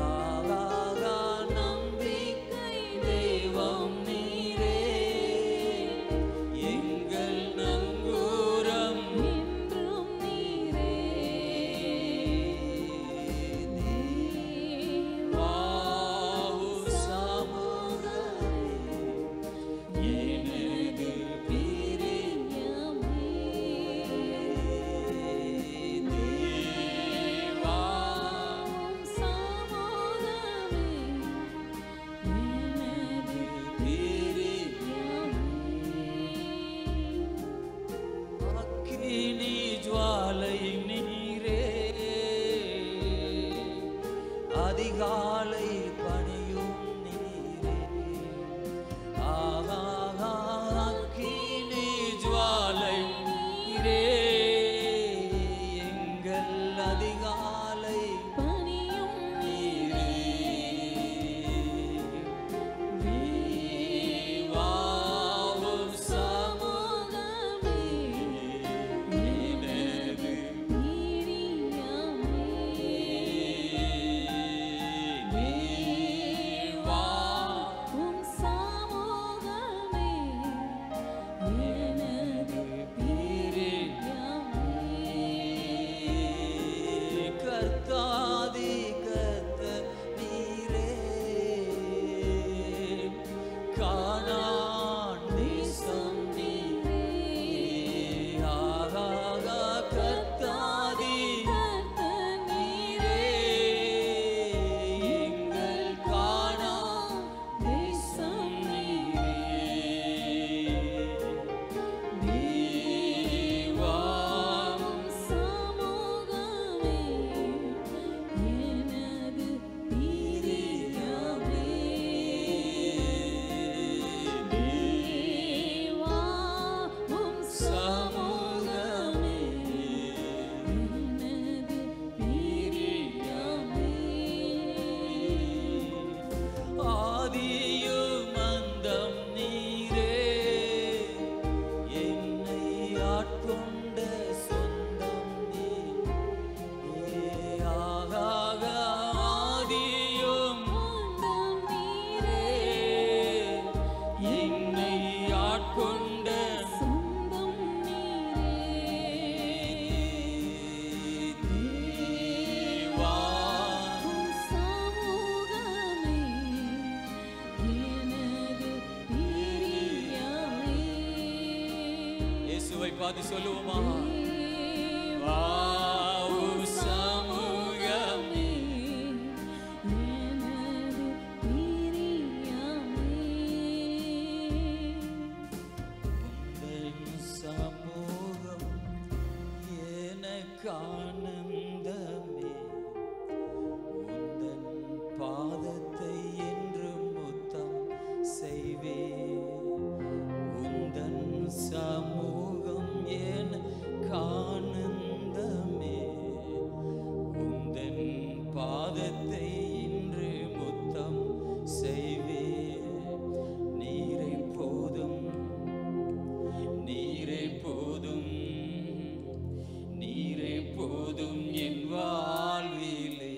A: ஆகாகா நம்பிக்கை தெய்வம் நீரே, எங்கள் நங்கூரம்
B: என்றும் நீரே.
A: வாவும் சமூகமே எனது
B: பிரியமே
A: தேவாவும்
B: சமாதானமே எனது
A: அக்கினி ஜுவாலை நீரே, அதிகாலை பணியும் நீரே. ஆஹா அக்கினி ஜுவாலை நீரே, எங்கள் அதிகாலை
B: பணியும்
A: நீரே. தேவாவும்
B: சமாதானமே
A: எனது
B: பிரியமே
A: தேவா
B: உம் சமூகமே எனது பிரியமே.
A: கர்த்தாதி கர்த்தர் நீரே, கானான் தேசம் நீரே. ஆகாகா கர்த்தாதி
B: கர்த்தர்
A: நீரே, எங்கள் கானான் தேசம் நீரே. தேவாவும்
B: சமூகமே எனது பிரியமே. தேவாவும் சமூகமே எனது பிரியமே.
A: ஆதியும் அந்தம் நீரே, என்னை ஆட்கொண்ட சொந்தம் நீரே. ஆகாகா ஆதியும்
B: ஆண்டவ் நீரே,
A: என்னை ஆட்கொண்ட
B: சொந்தம் நீரே.
A: தேவா
B: உம் சமூகமே எனது பிரியமே.
A: இயேசுவை பார்த்து சொல்லுவோமா?
B: தேவா
A: வாவும் சமூகமே
B: எனது பிரியமே.
A: உந்தன் சமூகம் எனக்கு ஆனந்தமே, உந்தன் பாதத்தை என்றும் முத்தம் செய்வே. உந்தன் சமூகம் எனக்கு ஆனந்தமே, உந்தன் பாதத்தை இன்று முத்தம் செய்வே. நீரை போதும், நீரை போதும், நீரை போதும் என் வாழ்விலே.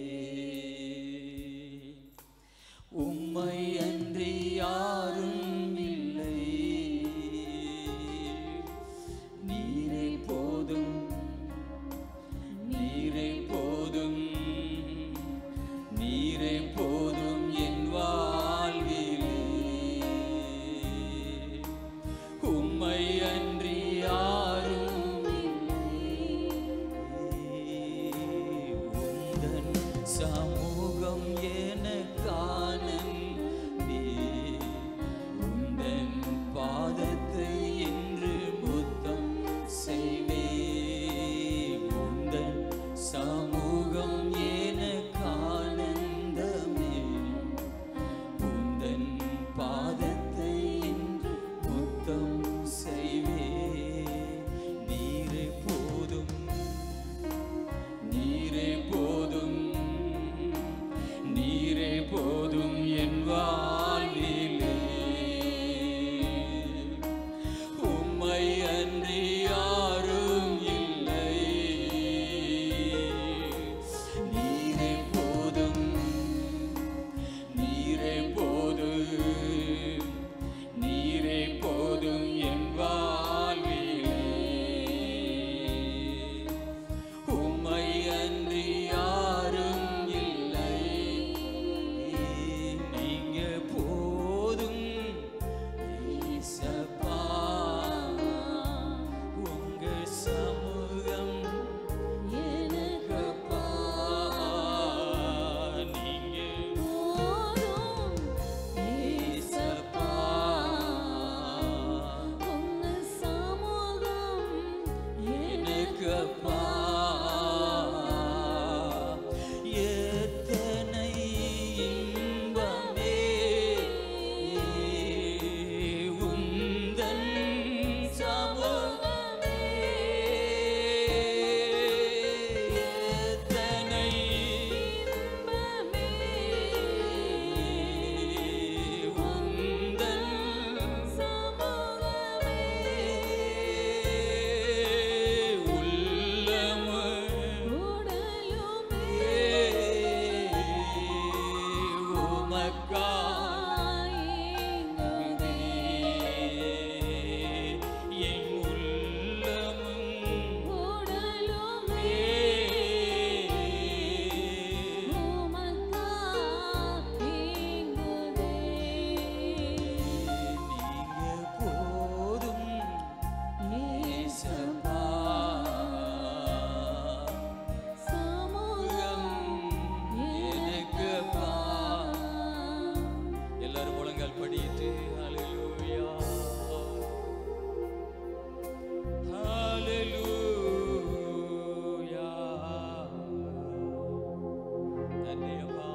A: நன்றி அப்பா.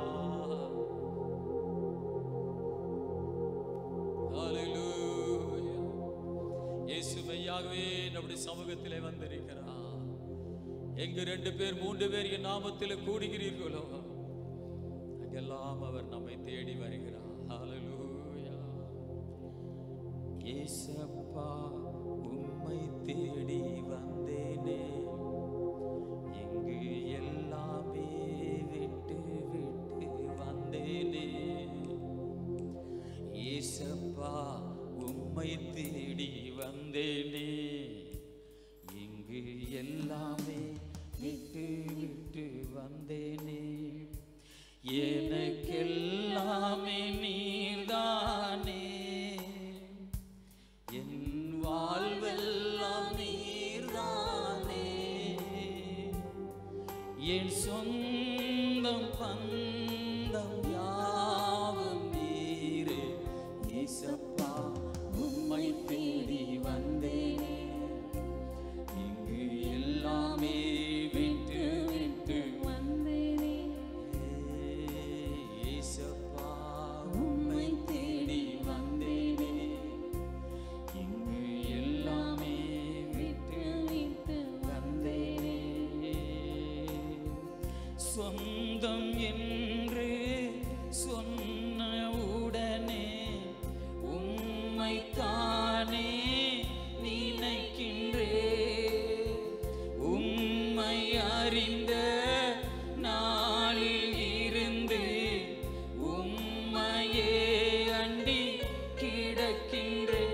A: ஹalleluya. இயேசு மெய்யாகவே நம்முடைய சமூகத்திலே வந்திருக்கிறார். எங்கு 2 பேர் 3 பேர் என் நாமத்தில் கூடுகிறீர்களோ அங்கெல்லாம் அவர் நம்மை தேடி வருகிறார். ஹalleluya. இயேசப்பா உம்மை தேடி வந்தேனே, எங்கு எல்லாமே விட்டு விட்டு வந்தேனே. இயேசப்பா உம்மை தேடி வந்தேனே, இங்கு எல்லாமே விட்டு விட்டு வந்தேனே. எனக்கெல்லாமே நீர்தானே, என் வாழ்வெல்லாம் நீர்தானே. என் சொந்தம் பந்தம் யாவும் நீரே. இயேசப்பா உம்மை தேடி வந்தேனே, இங்கு எல்லாமே விட்டு விட்டு
B: வந்தேனே.
A: இயேசப்பா உம்மை தேடி வந்தேனே, இங்கு எல்லாமே விட்டு விட்டு வந்தேனே. சொந்தம் என்று சொன்ன உடனே உம்மைத்தானே நினைக்கின்றே. உம்மை அறிந்த நாளில் இருந்து உம்மையே அண்டி கிடக்கின்றே.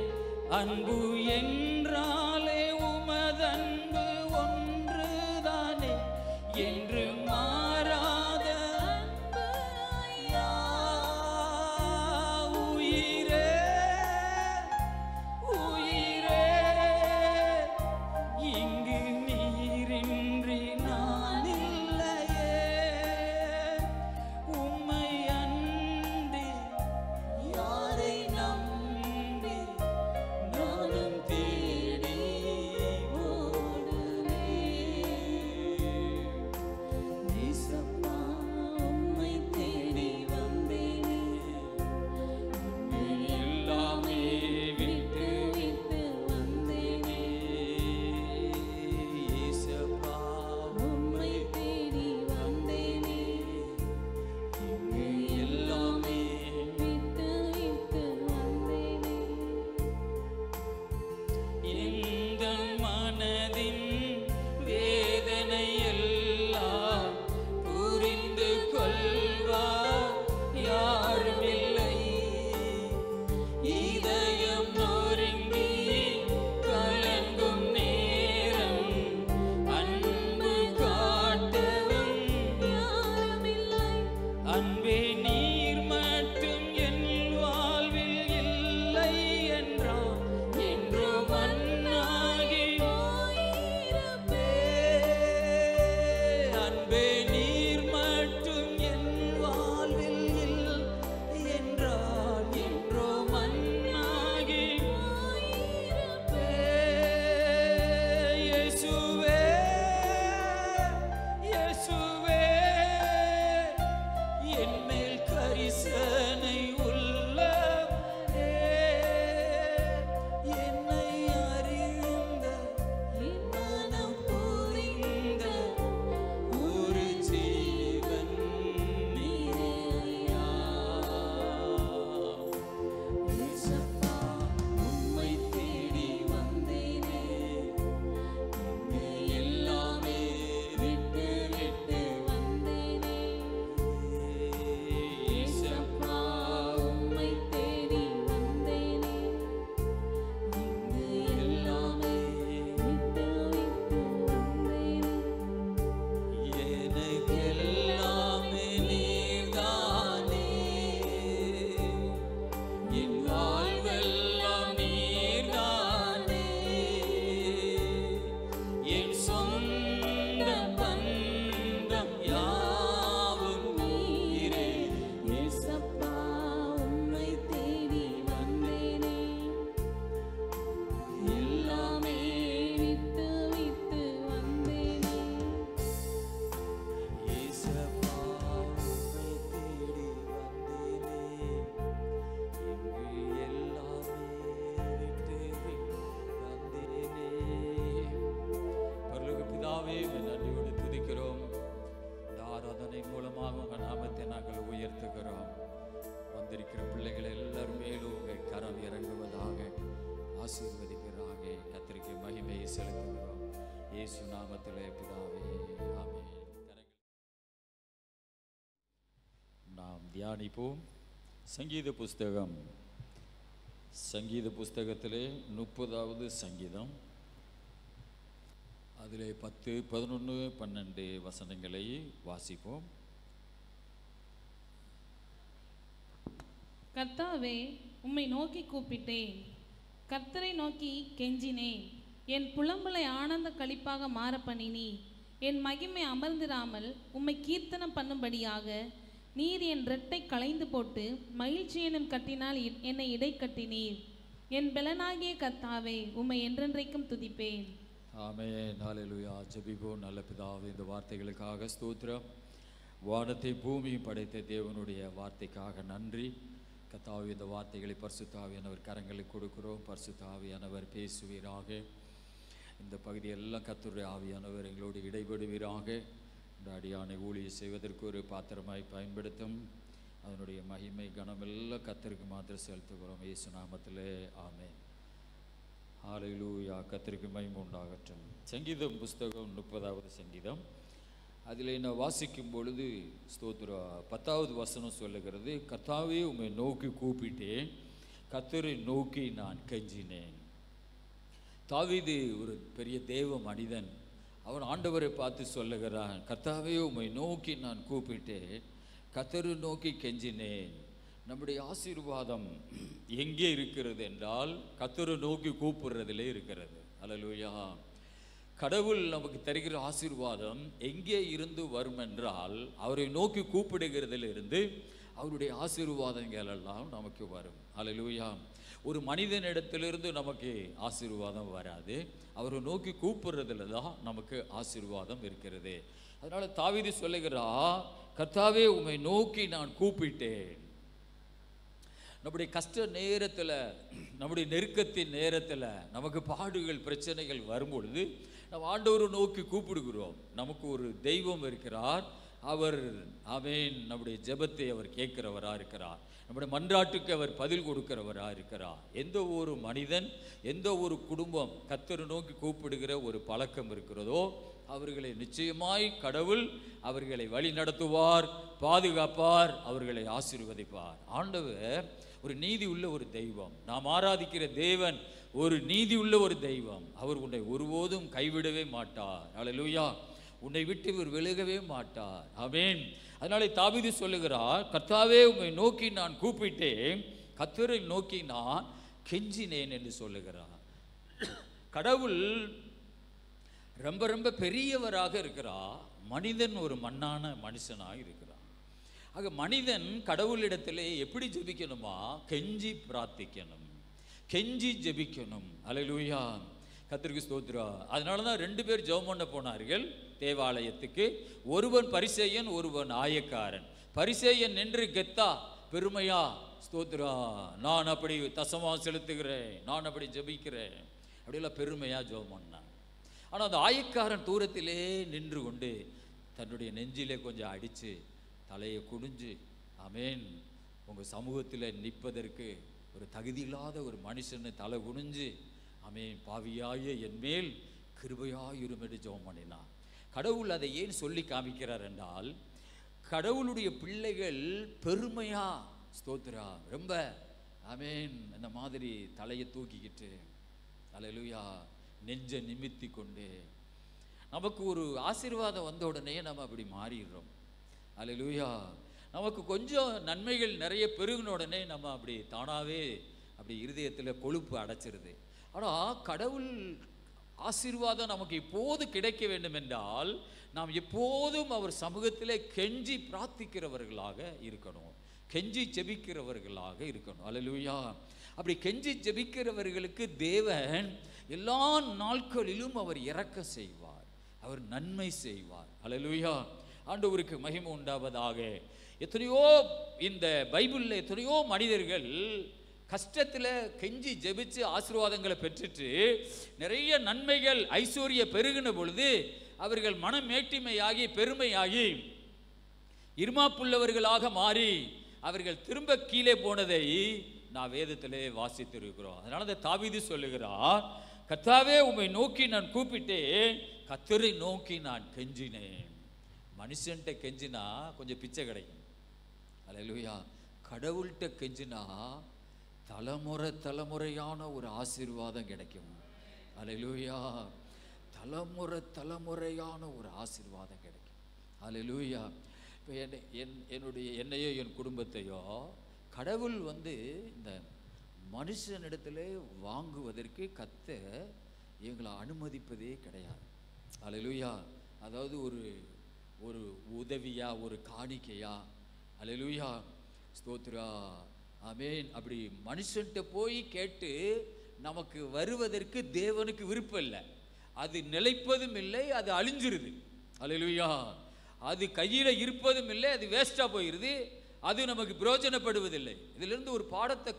A: அன்பு என்றாலே உமதன்பு ஒன்றுதானே, என்று மாறாத அன்பு ஐயா. உயிரே உயிரே, இங்கு நீரின்றி நான் இல்லையே. உம்மை அன்றி யாரை நம்பி நானும் தேடி ஓடுவேன். இயேசப்பா உம்மை தேடி வந்தேனே, எல்லாமே விட்டு
B: விட்டு வந்தேனே.
A: இயேசப்பா
B: உம்மை தேடி வந்தேனே,
A: இங்கு எல்லாமே
B: விட்டு விட்டு வந்தேனே.
A: எங்கள் மனதின் வேதனை எல்லாம் புரிந்து கொள்வார் யாரும் இல்லை. இதயம் நொறுங்கி கலங்கும் நேரம் அன்பு காட்டவும்
B: யாருமில்லை.
A: அன்பே நீர் மட்டும் என் வாழ்வில் இல்லை என்றார். என்றோ மண்ணாகி அன்பே நீர் மட்டும் என் வாழ்வில் இல்லை என்றார். என்றோ மண்ணாகி இயேசுவே இயேசுவே, என் மேல் தியானிப்போம். சங்கீத புஸ்தகத்திலே 30வது சங்கீதம், அதிலே 10, 11, 12 வசனங்களை வாசிப்போம்.
C: கர்த்தாவே, உம்மை நோக்கி கூப்பிட்டேன், கர்த்தரை நோக்கி கெஞ்சினேன். என் புலம்பலை ஆனந்த களிப்பாக மாற பண்ணினி. என் மகிமை அமர்ந்திராமல் உம்மை கீர்த்தனம் பண்ணும்படியாக நீர் என் ரெட்டை களைந்து போட்டு மகிழ்ச்சி எனும் கட்டினால் என்னை இடை கட்டினீர். என் பலனாகிய கர்த்தாவே, உம்மை என்றென்றைக்கும் துதிப்பேன்.
A: ஆமென். ஹல்லேலூயா. ஜெபிப்போம். நல்ல பிதாவே, இந்த வார்த்தைகளுக்காக ஸ்தோத்திரம். வானத்தை பூமியும் படைத்த தேவனுடைய வார்த்தைக்காக நன்றி. கர்த்தாவே, இந்த வார்த்தைகளை பரிசுத்த ஆவியானவர் கரங்களுக்கு கொடுக்கிறோம். பரிசுத்த ஆவியானவர் பேசுவீராக. இந்த பகுதியெல்லாம் கர்த்தருடைய ஆவியானவர் எங்களோடு இடைபடுவீராக. இந்த அடியானை ஊழியை செய்வதற்கு ஒரு பாத்திரமாய் பயன்படுத்தும். அதனுடைய மகிமை கனமெல்லாம் கர்த்தருக்கு மாத்திரம் செலுத்துகிறோம். இயேசு நாமத்திலே ஆமென். ஹல்லேலூயா. கர்த்தருக்கு மகிமை உண்டாகட்டும். சங்கீதம் புஸ்தகம் 30வது சங்கீதம், அதில் நான் வாசிக்கும் பொழுது ஸ்தோத்திரம் 10வது வசனம் சொல்லுகிறது, கர்த்தாவே உம்மை நோக்கி கூப்பிட்டேன், கர்த்தரை நோக்கி நான் கெஞ்சினேன். தாவீது ஒரு பெரிய தேவ மனிதன். அவன் ஆண்டவரை பார்த்து சொல்லுகிறான், கர்த்தாவே உம்மை நோக்கி நான் கூப்பிட்டேன், கர்த்தரை நோக்கி கெஞ்சினேன். நம்முடைய ஆசீர்வாதம் எங்கே இருக்கிறது என்றால் கர்த்தரை நோக்கி கூப்பிடுறதிலே இருக்கிறது. அல்லேலூயா. கடவுள் நமக்கு தருகிற ஆசீர்வாதம் எங்கே இருந்து வரும் என்றால் அவரை நோக்கி கூப்பிடுகிறதிலிருந்து அவருடைய ஆசீர்வாதங்கள் எல்லாம் நமக்கு வரும். அல்லேலூயா. ஒரு மனிதனிடத்திலிருந்து நமக்கு ஆசீர்வாதம் வராது, அவரை நோக்கி கூப்பிடுறதுல தான் நமக்கு ஆசீர்வாதம் இருக்கிறது. அதனால தாவீது சொல்லுகிறா, கர்த்தாவே உம்மை நோக்கி நான் கூப்பிட்டேன். நம்முடைய கஷ்ட நேரத்தில், நம்முடைய நெருக்கத்தின் நேரத்தில், நமக்கு பாடுகள் பிரச்சனைகள் வரும்பொழுது நம்ம ஆண்டவரை நோக்கி கூப்பிடுகிறோம். நமக்கு ஒரு தெய்வம் இருக்கிறார். அவர் ஆமென் நம்முடைய ஜெபத்தை அவர் கேட்கிறவராக இருக்கிறார். நம்முடைய மன்றாட்டுக்கு அவர் பதில் கொடுக்கிறவராக இருக்கிறார். எந்த ஒரு மனிதன், எந்த ஒரு குடும்பம் கர்த்தரை நோக்கி கூப்பிடுகிற ஒரு பழக்கம் இருக்கிறதோ அவர்களை நிச்சயமாய் கடவுள் அவர்களை வழி நடத்துவார், பாதுகாப்பார், அவர்களை ஆசீர்வதிப்பார். ஆண்டவர் ஒரு நீதி உள்ள ஒரு தெய்வம். நாம் ஆராதிக்கிற தேவன் ஒரு நீதி உள்ள ஒரு தெய்வம். அவர் உன்னை ஒருபோதும் கைவிடவே மாட்டார். அல்லேலூயா. உன்னை விட்டு இவர் விலகவே மாட்டார். ஆமென். அதனாலே தாவீது சொல்லுகிறார், கர்த்தாவே உம்மை நோக்கி நான் கூப்பிட்டேன், கர்த்தரை நோக்கி நான் கெஞ்சினேன் என்று சொல்லுகிறார். கடவுள் ரொம்ப ரொம்ப பெரியவராக இருக்கிறார். மனிதன் ஒரு மண்ணான மனுஷனாக இருக்கிறார். ஆக மனிதன் கடவுளிடத்திலே எப்படி ஜெபிக்கணுமா? கெஞ்சி பிரார்த்திக்கணும், கெஞ்சி ஜெபிக்கணும். அல்லேலூயா. கர்த்தருக்கு ஸ்தோத்திரம். அதனால தான் 2 பேர் ஜெபம் பண்ண போனார்கள் தேவாலயத்துக்கு. ஒருவன் பரிசேயன், ஒருவன் ஆயக்காரன். பரிசேயன் நின்று கெத்தா பெருமையா ஸ்தோத்திரம், நான் அப்படி தசமா செலுத்துகிறேன், நான் அப்படி ஜெபிக்கிறேன், அப்படியெல்லாம் பெருமையா ஜெபம் பண்ணான். ஆனால் அந்த ஆயக்காரன் தூரத்திலே நின்று கொண்டு தன்னுடைய நெஞ்சிலே கொஞ்சம் அடித்து தலையை குனிஞ்சு, ஆமென், உங்கள் சமூகத்தில் நிற்பதற்கு ஒரு தகுதியில்லாத ஒரு மனுஷன்னு தலை குனிஞ்சு, ஆமென், பாவியாய என் மேல் கிருபையாயிரும் என்று ஜெபம் பண்ணினான். கடவுள் அதை ஏன் சொல்லி காமிக்கிறார் என்றால், கடவுளுடைய பிள்ளைகள் பெருமையா ஸ்தோத்திரா ரொம்ப ஆமென் இந்த மாதிரி தலையை தூக்கிக்கிட்டு, அல்லேலூயா, நெஞ்சை நிமித்தி கொண்டு, நமக்கு ஒரு ஆசீர்வாதம் வந்த உடனே நம்ம அப்படி மாறிடுறோம். அல்லேலூயா. நமக்கு கொஞ்சம் நன்மைகள் நிறைய பெருகின உடனே நம்ம அப்படி தானாகவே அப்படி இருதயத்தில் கொழுப்பு அடைச்சிருது. ஆனால் கடவுள் ஆசீர்வாதம் நமக்கு எப்போது கிடைக்க வேண்டும் என்றால் நாம் எப்போதும் அவர் சமூகத்திலே கெஞ்சி பிரார்த்திக்கிறவர்களாக இருக்கணும், கெஞ்சி ஜெபிக்கிறவர்களாக இருக்கணும். அல்லேலூயா. அப்படி கெஞ்சி ஜெபிக்கிறவர்களுக்கு தேவன் எல்லா நாட்களிலும் அவர் இரக்கம் செய்வார், அவர் நன்மை செய்வார். அல்லேலூயா. ஆண்டவருக்கு மகிமை உண்டாவதாக. எத்தனையோ இந்த பைபிளில் எத்தனையோ மனிதர்கள் கஷ்டத்தில் கெஞ்சி ஜெபிச்சு ஆசீர்வாதங்களை பெற்றுட்டு நிறைய நன்மைகள் ஐஸ்வர்ய பெருகின பொழுது அவர்கள் மனமேட்டிமையாகி பெருமையாகி இருமாப்புள்ளவர்களாக மாறி அவர்கள் திரும்ப கீழே போனதை நான் வேதத்திலே வாசித்திருக்கிறோம். அதனால தான் தாவீது சொல்லுகிறார், கர்த்தாவே உம்மை நோக்கி நான் கூப்பிட்டேன், கர்த்தரை நோக்கி நான் கெஞ்சினேன். மனுஷன்ட்ட கெஞ்சினா கொஞ்சம் பிச்சை கிடைக்கும். அல்லேலூயா. அல்லேலூயா. கடவுள்கிட்ட கெஞ்சினா தலைமுறையான ஒரு ஆசீர்வாதம் கிடைக்கும். அல்லேலூயா. தலைமுறையான ஒரு ஆசீர்வாதம் கிடைக்கும். அல்லேலூயா. இப்போ என்னையோ என் குடும்பத்தையோ கடவுள் இந்த மனுஷனிடத்திலே வாங்குவதற்கு எங்களை அனுமதிப்பதே கிடையாது. அல்லேலூயா. அதாவது ஒரு உதவியா, ஒரு காணிக்கையா, அல்லேலூயா, ஸ்தோத்ரா, ஆமென், அப்படி மனுஷன்கிட்ட போய் கேட்டு நமக்கு வருவதற்கு தேவனுக்கு விருப்பம் இல்லை. அது நிலைப்பதும் இல்லை, அது அழிஞ்சிருது. அல்லேலூயா. அது கையில் இருப்பதும் இல்லை, அது வேஸ்டா போயிருது, அது நமக்கு பிரயோஜனப்படுவதில்லை. இதிலிருந்து ஒரு பாடத்தை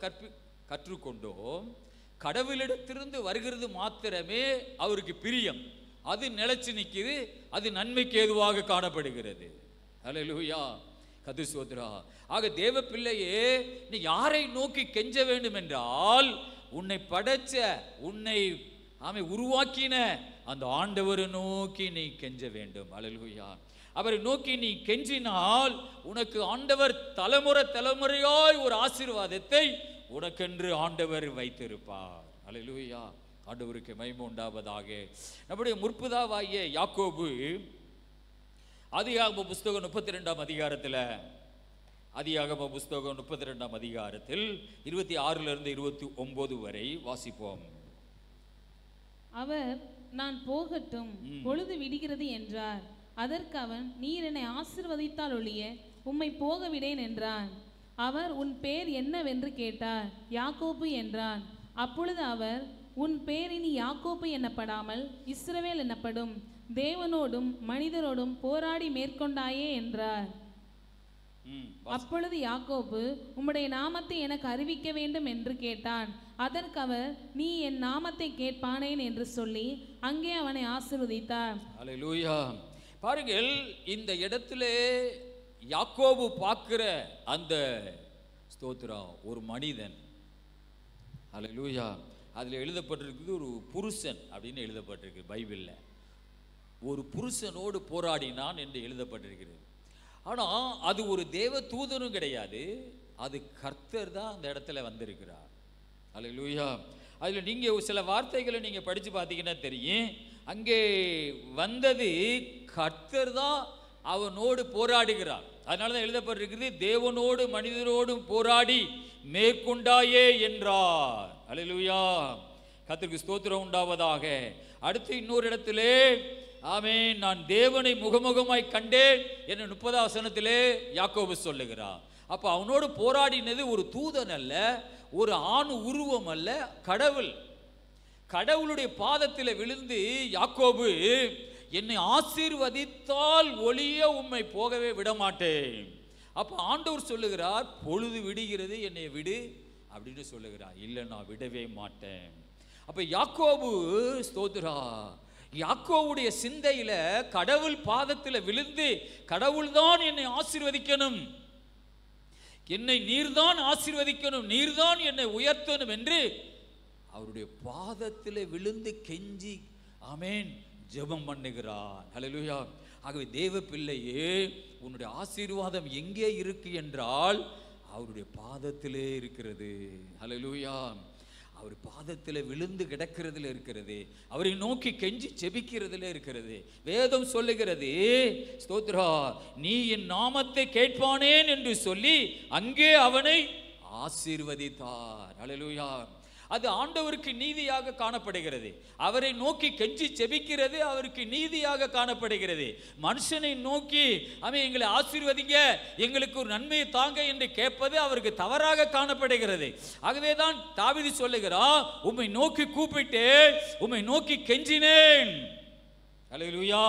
A: கற்றுக்கொண்டோம். கடவுளிடத்திலிருந்து வருகிறது மாத்திரமே அவருக்கு பிரியம், அது நிலைச்சு நிற்குது, அது நன்மைக்கு ஏதுவாக காணப்படுகிறது. அல்லேலூயா. கது சோத்ரா. ஆக தேவ பிள்ளையே, நீ யாரை நோக்கி கெஞ்ச வேண்டும் என்றால் உன்னை படைச்ச, உன்னை உருவாக்கின அந்த ஆண்டவரை நோக்கி நீ கெஞ்ச வேண்டும். அல்லேலூயா. அவரை நோக்கி நீ கெஞ்சினால் உனக்கு ஆண்டவர் தலைமுறையாய் ஒரு ஆசீர்வாதத்தை உனக்கென்று ஆண்டவர் வைத்திருப்பார். அல்லேலூயா. ஆண்டவருக்கு மகிமை உண்டாவதாக. நம்முடைய முற்பிதாவாகிய யாக்கோபு ஆதியாகம புஸ்தகம் 32ஆம் அதிகாரத்தில், ஆதியாகம புஸ்தகம் 32ஆம் அதிகாரத்தில் 26 29 வரை வாசிப்போம்.
C: அவர், நான் போகட்டும், பொழுது விடுகிறது என்றார். அதற்கு அவன், நீர் என்னை ஆசீர்வதித்தால் ஒழிய உம்மை போக விடேன் என்றான். அவர், உன் பேர் என்னவென்று கேட்டார். யாக்கோபு என்றான். அப்பொழுது அவர், உன் பேர் இனி யாக்கோபு என்னப்படாமல் இஸ்ரவேல் என்னப்படும், தேவனோடும் மனிதரோடும் போராடி மேற்கொண்டாயே என்றார். அப்பொழுது யாக்கோபு, உம்முடைய நாமத்தை எனக்கு அறிவிக்க வேண்டும் என்று கேட்டான். அதற்கு அவர், நீ என் நாமத்தை கேட்பானேன் என்று சொல்லி அங்கே அவனை ஆசீர்வதித்தார்.
A: அல்லேலூயா. பாருங்கள், இந்த இடத்திலே யாக்கோபு பார்க்கிற அந்த ஸ்தோத்திரம் ஒரு மனிதன். அல்லேலூயா. அதில் எழுதப்பட்டிருக்குது ஒரு புருஷன் அப்படின்னு எழுதப்பட்டிருக்கு பைபிளில். ஒரு புருஷனோடு போராடினான் என்று எழுதப்பட்டிருக்கிறது. ஆனால் அது ஒரு தேவ தூதனும் கிடையாது, அது கர்த்தர் தான் அந்த இடத்துல வந்திருக்கிறார். அல்லேலூயா. அதில் நீங்கள் சில வார்த்தைகளை நீங்கள் படித்து பார்த்தீங்கன்னா தெரியும், அங்கே வந்தது கர்த்தர் தான் அவனோடு போராடுகிறார். அதனால தான் எழுதப்பட்டிருக்கிறது, தேவனோடு மனிதரோடும் போராடி மேற்கொண்டாயே என்றார். அல்லேலூயா. கர்த்தருக்கு ஸ்தோத்திரம் உண்டாவதாக. அடுத்து இன்னொரு இடத்திலே, ஆமென், நான் தேவனை முகமுகமாய் கண்டேன் என்று 30ஆம் வசனத்திலே யாக்கோபு சொல்லுகிறார். அப்ப அவனோடு போராடினது ஒரு தூதன் அல்ல, ஒரு ஆண் உருவம் அல்ல, கடவுள். கடவுளுடைய பாதத்தில் விழுந்து யாக்கோபு, என்னை ஆசீர்வதித்தால் ஒளிய உம்மை போகவே விடமாட்டேன். அப்ப ஆண்டவர் சொல்லுகிறார், பொழுது விடுகிறது, என்னை விடு அப்படின்னு சொல்லுகிறார். இல்லை, நான் விடவே மாட்டேன். அப்ப யாக்கோபு ஸ்தோத்திரா, யாக்கோவுடைய சிந்தையில கடவுள் பாதத்தில் விழுந்து, கடவுள் தான் என்னை ஆசீர்வதிக்கணும், என்னை நீர்தான் ஆசீர்வதிக்கணும், நீர்தான் என்னை உயர்த்தணும் என்று அவருடைய பாதத்தில் விழுந்து கெஞ்சி ஆமென் ஜெபம் பண்ணுகிறார். அல்லேலூயா. ஆகவே தேவ பிள்ளையே, உன்னுடைய ஆசீர்வாதம் எங்கே இருக்கு என்றால் அவருடைய பாதத்திலே இருக்கிறது. அல்லேலூயா. அவர் பாதத்தில் விழுந்து கிடக்கிறதுல இருக்கிறது, அவரை நோக்கி கெஞ்சி செபிக்கிறதுல இருக்கிறது. வேதம் சொல்லுகிறது, ஸ்தோத்ரா, நீ என் நாமத்தை கேட்பானேன் என்று சொல்லி அங்கே அவனை ஆசீர்வதித்தார். அல்லேலூயா. அது ஆண்டவருக்கு நீதியாக காணப்படுகிறது. அவரை நோக்கி கெஞ்சி செபிக்கிறது அவருக்கு நீதியாக காணப்படுகிறது. மனுஷனை நோக்கி அவன் எங்களை ஆசீர்வதிங்க, எங்களுக்கு ஒரு நன்மையை தாங்க என்று கேட்பது அவருக்கு தவறாக காணப்படுகிறது. ஆகவே தான் தாவீது சொல்லுகிறான், உம்மை நோக்கி கூப்பிட்டேன், உம்மை நோக்கி கெஞ்சினேன். அல்லேலூயா.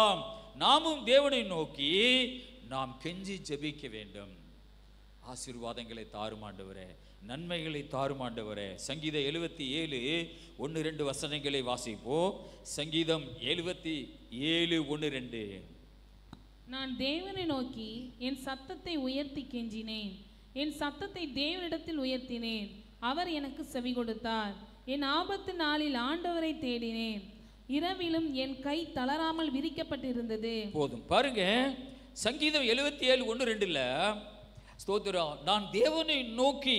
A: நாமும் தேவனை நோக்கி நாம் கெஞ்சி ஜெபிக்க வேண்டும். ஆசீர்வாதங்களை தாரும் ஆண்டவரே, நன்மைகளை தாரும் ஆண்டவரே. சங்கீதம் 77 1-2 வசனங்களை வாசிப்போம். சங்கீதம் 77 1-2.
C: நான் தேவனை நோக்கி என் சத்தத்தை உயர்த்தி கெஞ்சினேன், என் சத்தத்தை தேவனிடத்தில் உயர்த்தினேன், அவர் எனக்கு செவி கொடுத்தார். என் ஆபத்து நாளில் ஆண்டவரை தேடினேன், இரவிலும் என் கை தளராமல் விரிக்கப்பட்டிருந்தது.
A: போதும். பாருங்க, சங்கீதம் 77 1-2 ஸ்தோத்திரம். நான் தேவனை நோக்கி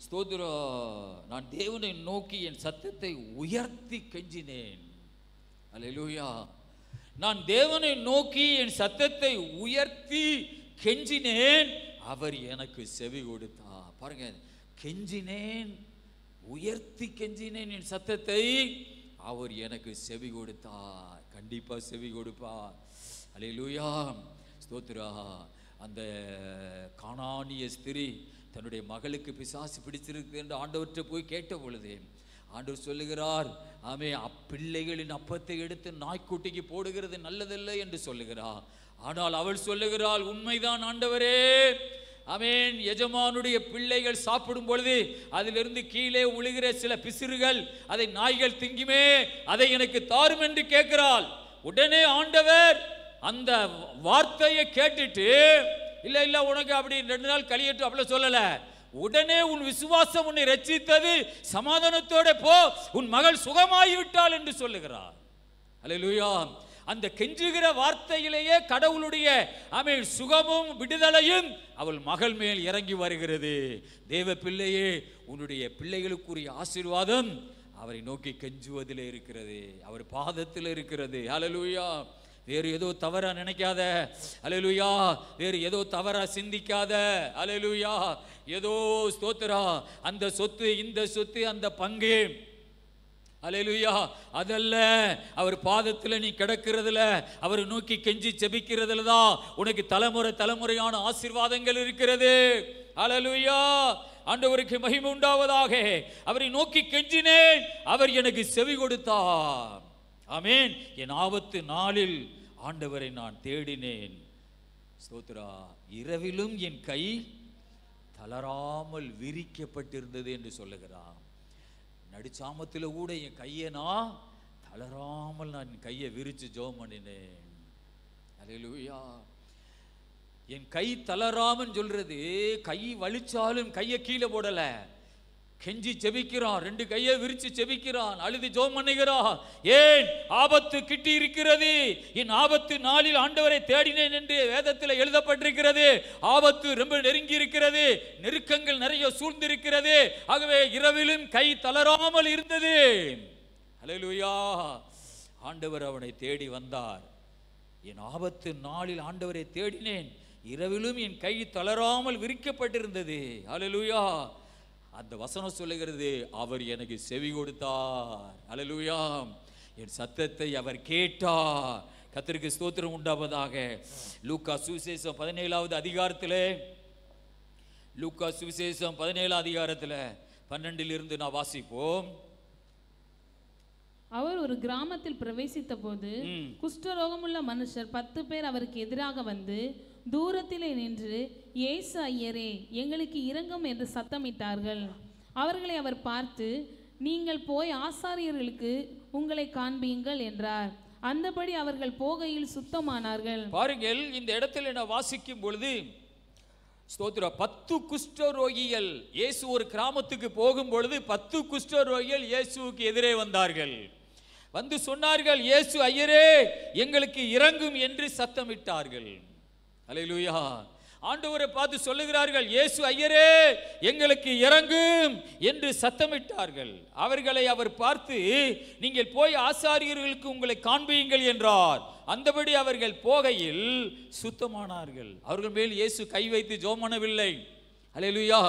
A: ஸ்தோத்திரம், நான் தேவனை நோக்கி என் சத்தத்தை உயர்த்தி கெஞ்சினேன். அல்லேலூயா. நான் தேவனை நோக்கி என் சத்தத்தை உயர்த்தி கெஞ்சினேன், அவர் எனக்கு செவி கொடுத்தார். பாருங்க, கெஞ்சினேன், உயர்த்தி கெஞ்சினேன் என் சத்தத்தை, அவர் எனக்கு செவி கொடுத்தார். கண்டிப்பா செவி கொடுப்பார். அல்லேலூயா. ஸ்தோத்திரா. அந்த கானானிய ஸ்திரீ தன்னுடைய மகளுக்கு பிசாசு பிடிச்சிருக்கு என்று ஆண்டவர்கிட்ட போய் கேட்ட பொழுது ஆண்டவர் சொல்லுகிறார், ஆமே, அப்பிள்ளைகளின் அப்பத்தை எடுத்து நாய்க்குட்டிக்கு போடுகிறது நல்லதல்ல என்று சொல்லுகிறார். ஆனால் அவள் சொல்லுகிறாள், உண்மைதான் ஆண்டவரே, ஆமென், எஜமானுடைய பிள்ளைகள் சாப்பிடும் பொழுது அதிலிருந்து கீழே விழுகிற சில பிசிறுகள் அதை நாய்கள் திங்குமே, அதை எனக்கு தாரும் என்று கேட்கிறாள். உடனே ஆண்டவர் அந்த வார்த்தையை கேட்டுட்டு, இல்ல இல்ல உனக்கு அப்படி 2 நாள் கழியட்டும் அப்படி சொல்லல, உடனே உன் விசுவாசம் உன்னை ரட்சித்தது, சமாதானத்தோட போ, உன் மகள் சுகமாகிவிட்டாள் என்று சொல்லுகிறார். அல்லேலூயா. அந்த கெஞ்சுகிற வார்த்தையிலேயே கடவுளுடைய ஆமென் சுகமும் விடுதலையும் அவள் மகள் மேல் இறங்கி வருகிறது. தேவ பிள்ளையே, உன்னுடைய பிள்ளைகளுக்குரிய ஆசீர்வாதம் அவரை நோக்கி கெஞ்சுவதில் இருக்கிறது, அவர் பாதத்தில் இருக்கிறது. அல்லேலூயா. வேறு ஏதோ தவறா நினைக்காத. அல்லேலூயா. வேறு ஏதோ தவறா சிந்திக்காத. அல்லேலூயா. ஏதோ ஸ்தோத்திரா, அந்த சொத்து இந்த சொத்து அந்த பங்கு, அல்லேலூயா, அதல்ல. அவர் பாதத்தில் நீ கிடக்கிறதுல, அவரை நோக்கி கெஞ்சி செபிக்கிறதுல தான் உனக்கு தலைமுறை தலைமுறையான ஆசீர்வாதங்கள் இருக்கிறது. அல்லேலூயா. ஆண்டவருக்கு மகிமை உண்டாவதாக. அவரை நோக்கி கெஞ்சினேன், அவர் எனக்கு செவி கொடுத்தார். ஆமென். என் ஆபத்து நாளில் ஆண்டவரை நான் தேடினேன். ஸ்தோத்திரா. இரவிலும் என் கை தளராமல் விரிக்கப்பட்டிருந்தது என்று சொல்லுகிறான். நடுச்சாமத்தில் கூட என் கையை நான் தளராமல் நான் என் கையை விரிச்சு ஜெபம் பண்ணினேன். அல்லேலூயா. என் கை தளராமன்னு சொல்றது, கை வலிச்சாலும் கையை கீழே போடல, கெஞ்சி செபிக்கிறான், 2 கையை விரிச்சு செபிக்கிறான், அழுது ஜெபம் பண்ணுகிறான். ஏன்? ஆபத்து கிட்டி இருக்கிறது. என் ஆபத்து நாளில் ஆண்டவரை தேடினேன் என்று வேதத்தில் எழுதப்பட்டிருக்கிறது. ஆபத்து ரொம்ப நெருங்கி இருக்கிறது, நெருக்கங்கள் நிறைய சூழ்ந்திருக்கிறது. ஆகவே இரவிலும் கை தளராமல் இருந்தது. அல்லேலூயா. ஆண்டவர் அவனை தேடி வந்தார். என் ஆபத்து நாளில் ஆண்டவரை தேடினேன், இரவிலும் என் கை தளராமல் விரிக்கப்பட்டிருந்தது. அல்லேலூயா. அந்த வசனம் சொல்லுகிறது, அவர் எனக்கு செவி கொடுத்தார். அல்லேலூயா. என் சத்தத்தை அவர் கேட்டார். கர்த்தருக்கு ஸ்தோத்திரம் உண்டாவதாக. லூக்கா சுவிசேஷம் 17வது அதிகாரத்தில், லூக்கா சுவிசேஷம் 17 அதிகாரத்தில் 12 நான் வாசிப்போம்.
C: அவர் ஒரு கிராமத்தில் பிரவேசித்த போது குஷ்டரோகமுள்ள மனுஷர் 10 பேர் அவருக்கு எதிராக வந்து தூரத்திலே நின்று, இயேசு ஐயரே, எங்களுக்கு இரங்கும் என்று சத்தமிட்டார்கள். அவர்களை அவர் பார்த்து, நீங்கள் போய் ஆசாரியர்களுக்கு உங்களை காண்பீங்கள் என்றார். அந்தபடி அவர்கள் போகையில் சுத்தமானார்கள்.
A: பாருங்கள், இந்த இடத்துல நான் வாசிக்கும் பொழுது ஸ்தோத்திர 10 குஷ்டரோகிகள், இயேசு ஒரு கிராமத்துக்கு போகும் பொழுது 10 குஷ்டரோகிகள் இயேசுவுக்கு எதிரே வந்தார்கள். வந்து சொன்னார்கள், இயேசு ஐயரே, எங்களுக்கு இரங்கும் என்று சத்தமிட்டார்கள். அல்லேலூயா. ஆண்டவரை பார்த்து சொல்லுகிறார்கள், இயேசு ஐயரே, எங்களுக்கு இரங்கும் என்று சத்தமிட்டார்கள். அவர்களை அவர் பார்த்து, நீங்கள் போய் ஆசாரியர்களுக்கு உங்களை காண்பியுங்கள் என்றார். அந்தபடி அவர்கள் போகையில் சுத்தமானார்கள். அவர்கள் மேல் இயேசு கை வைத்து ஜெபம் பண்ணவில்லை. அல்லேலூயா.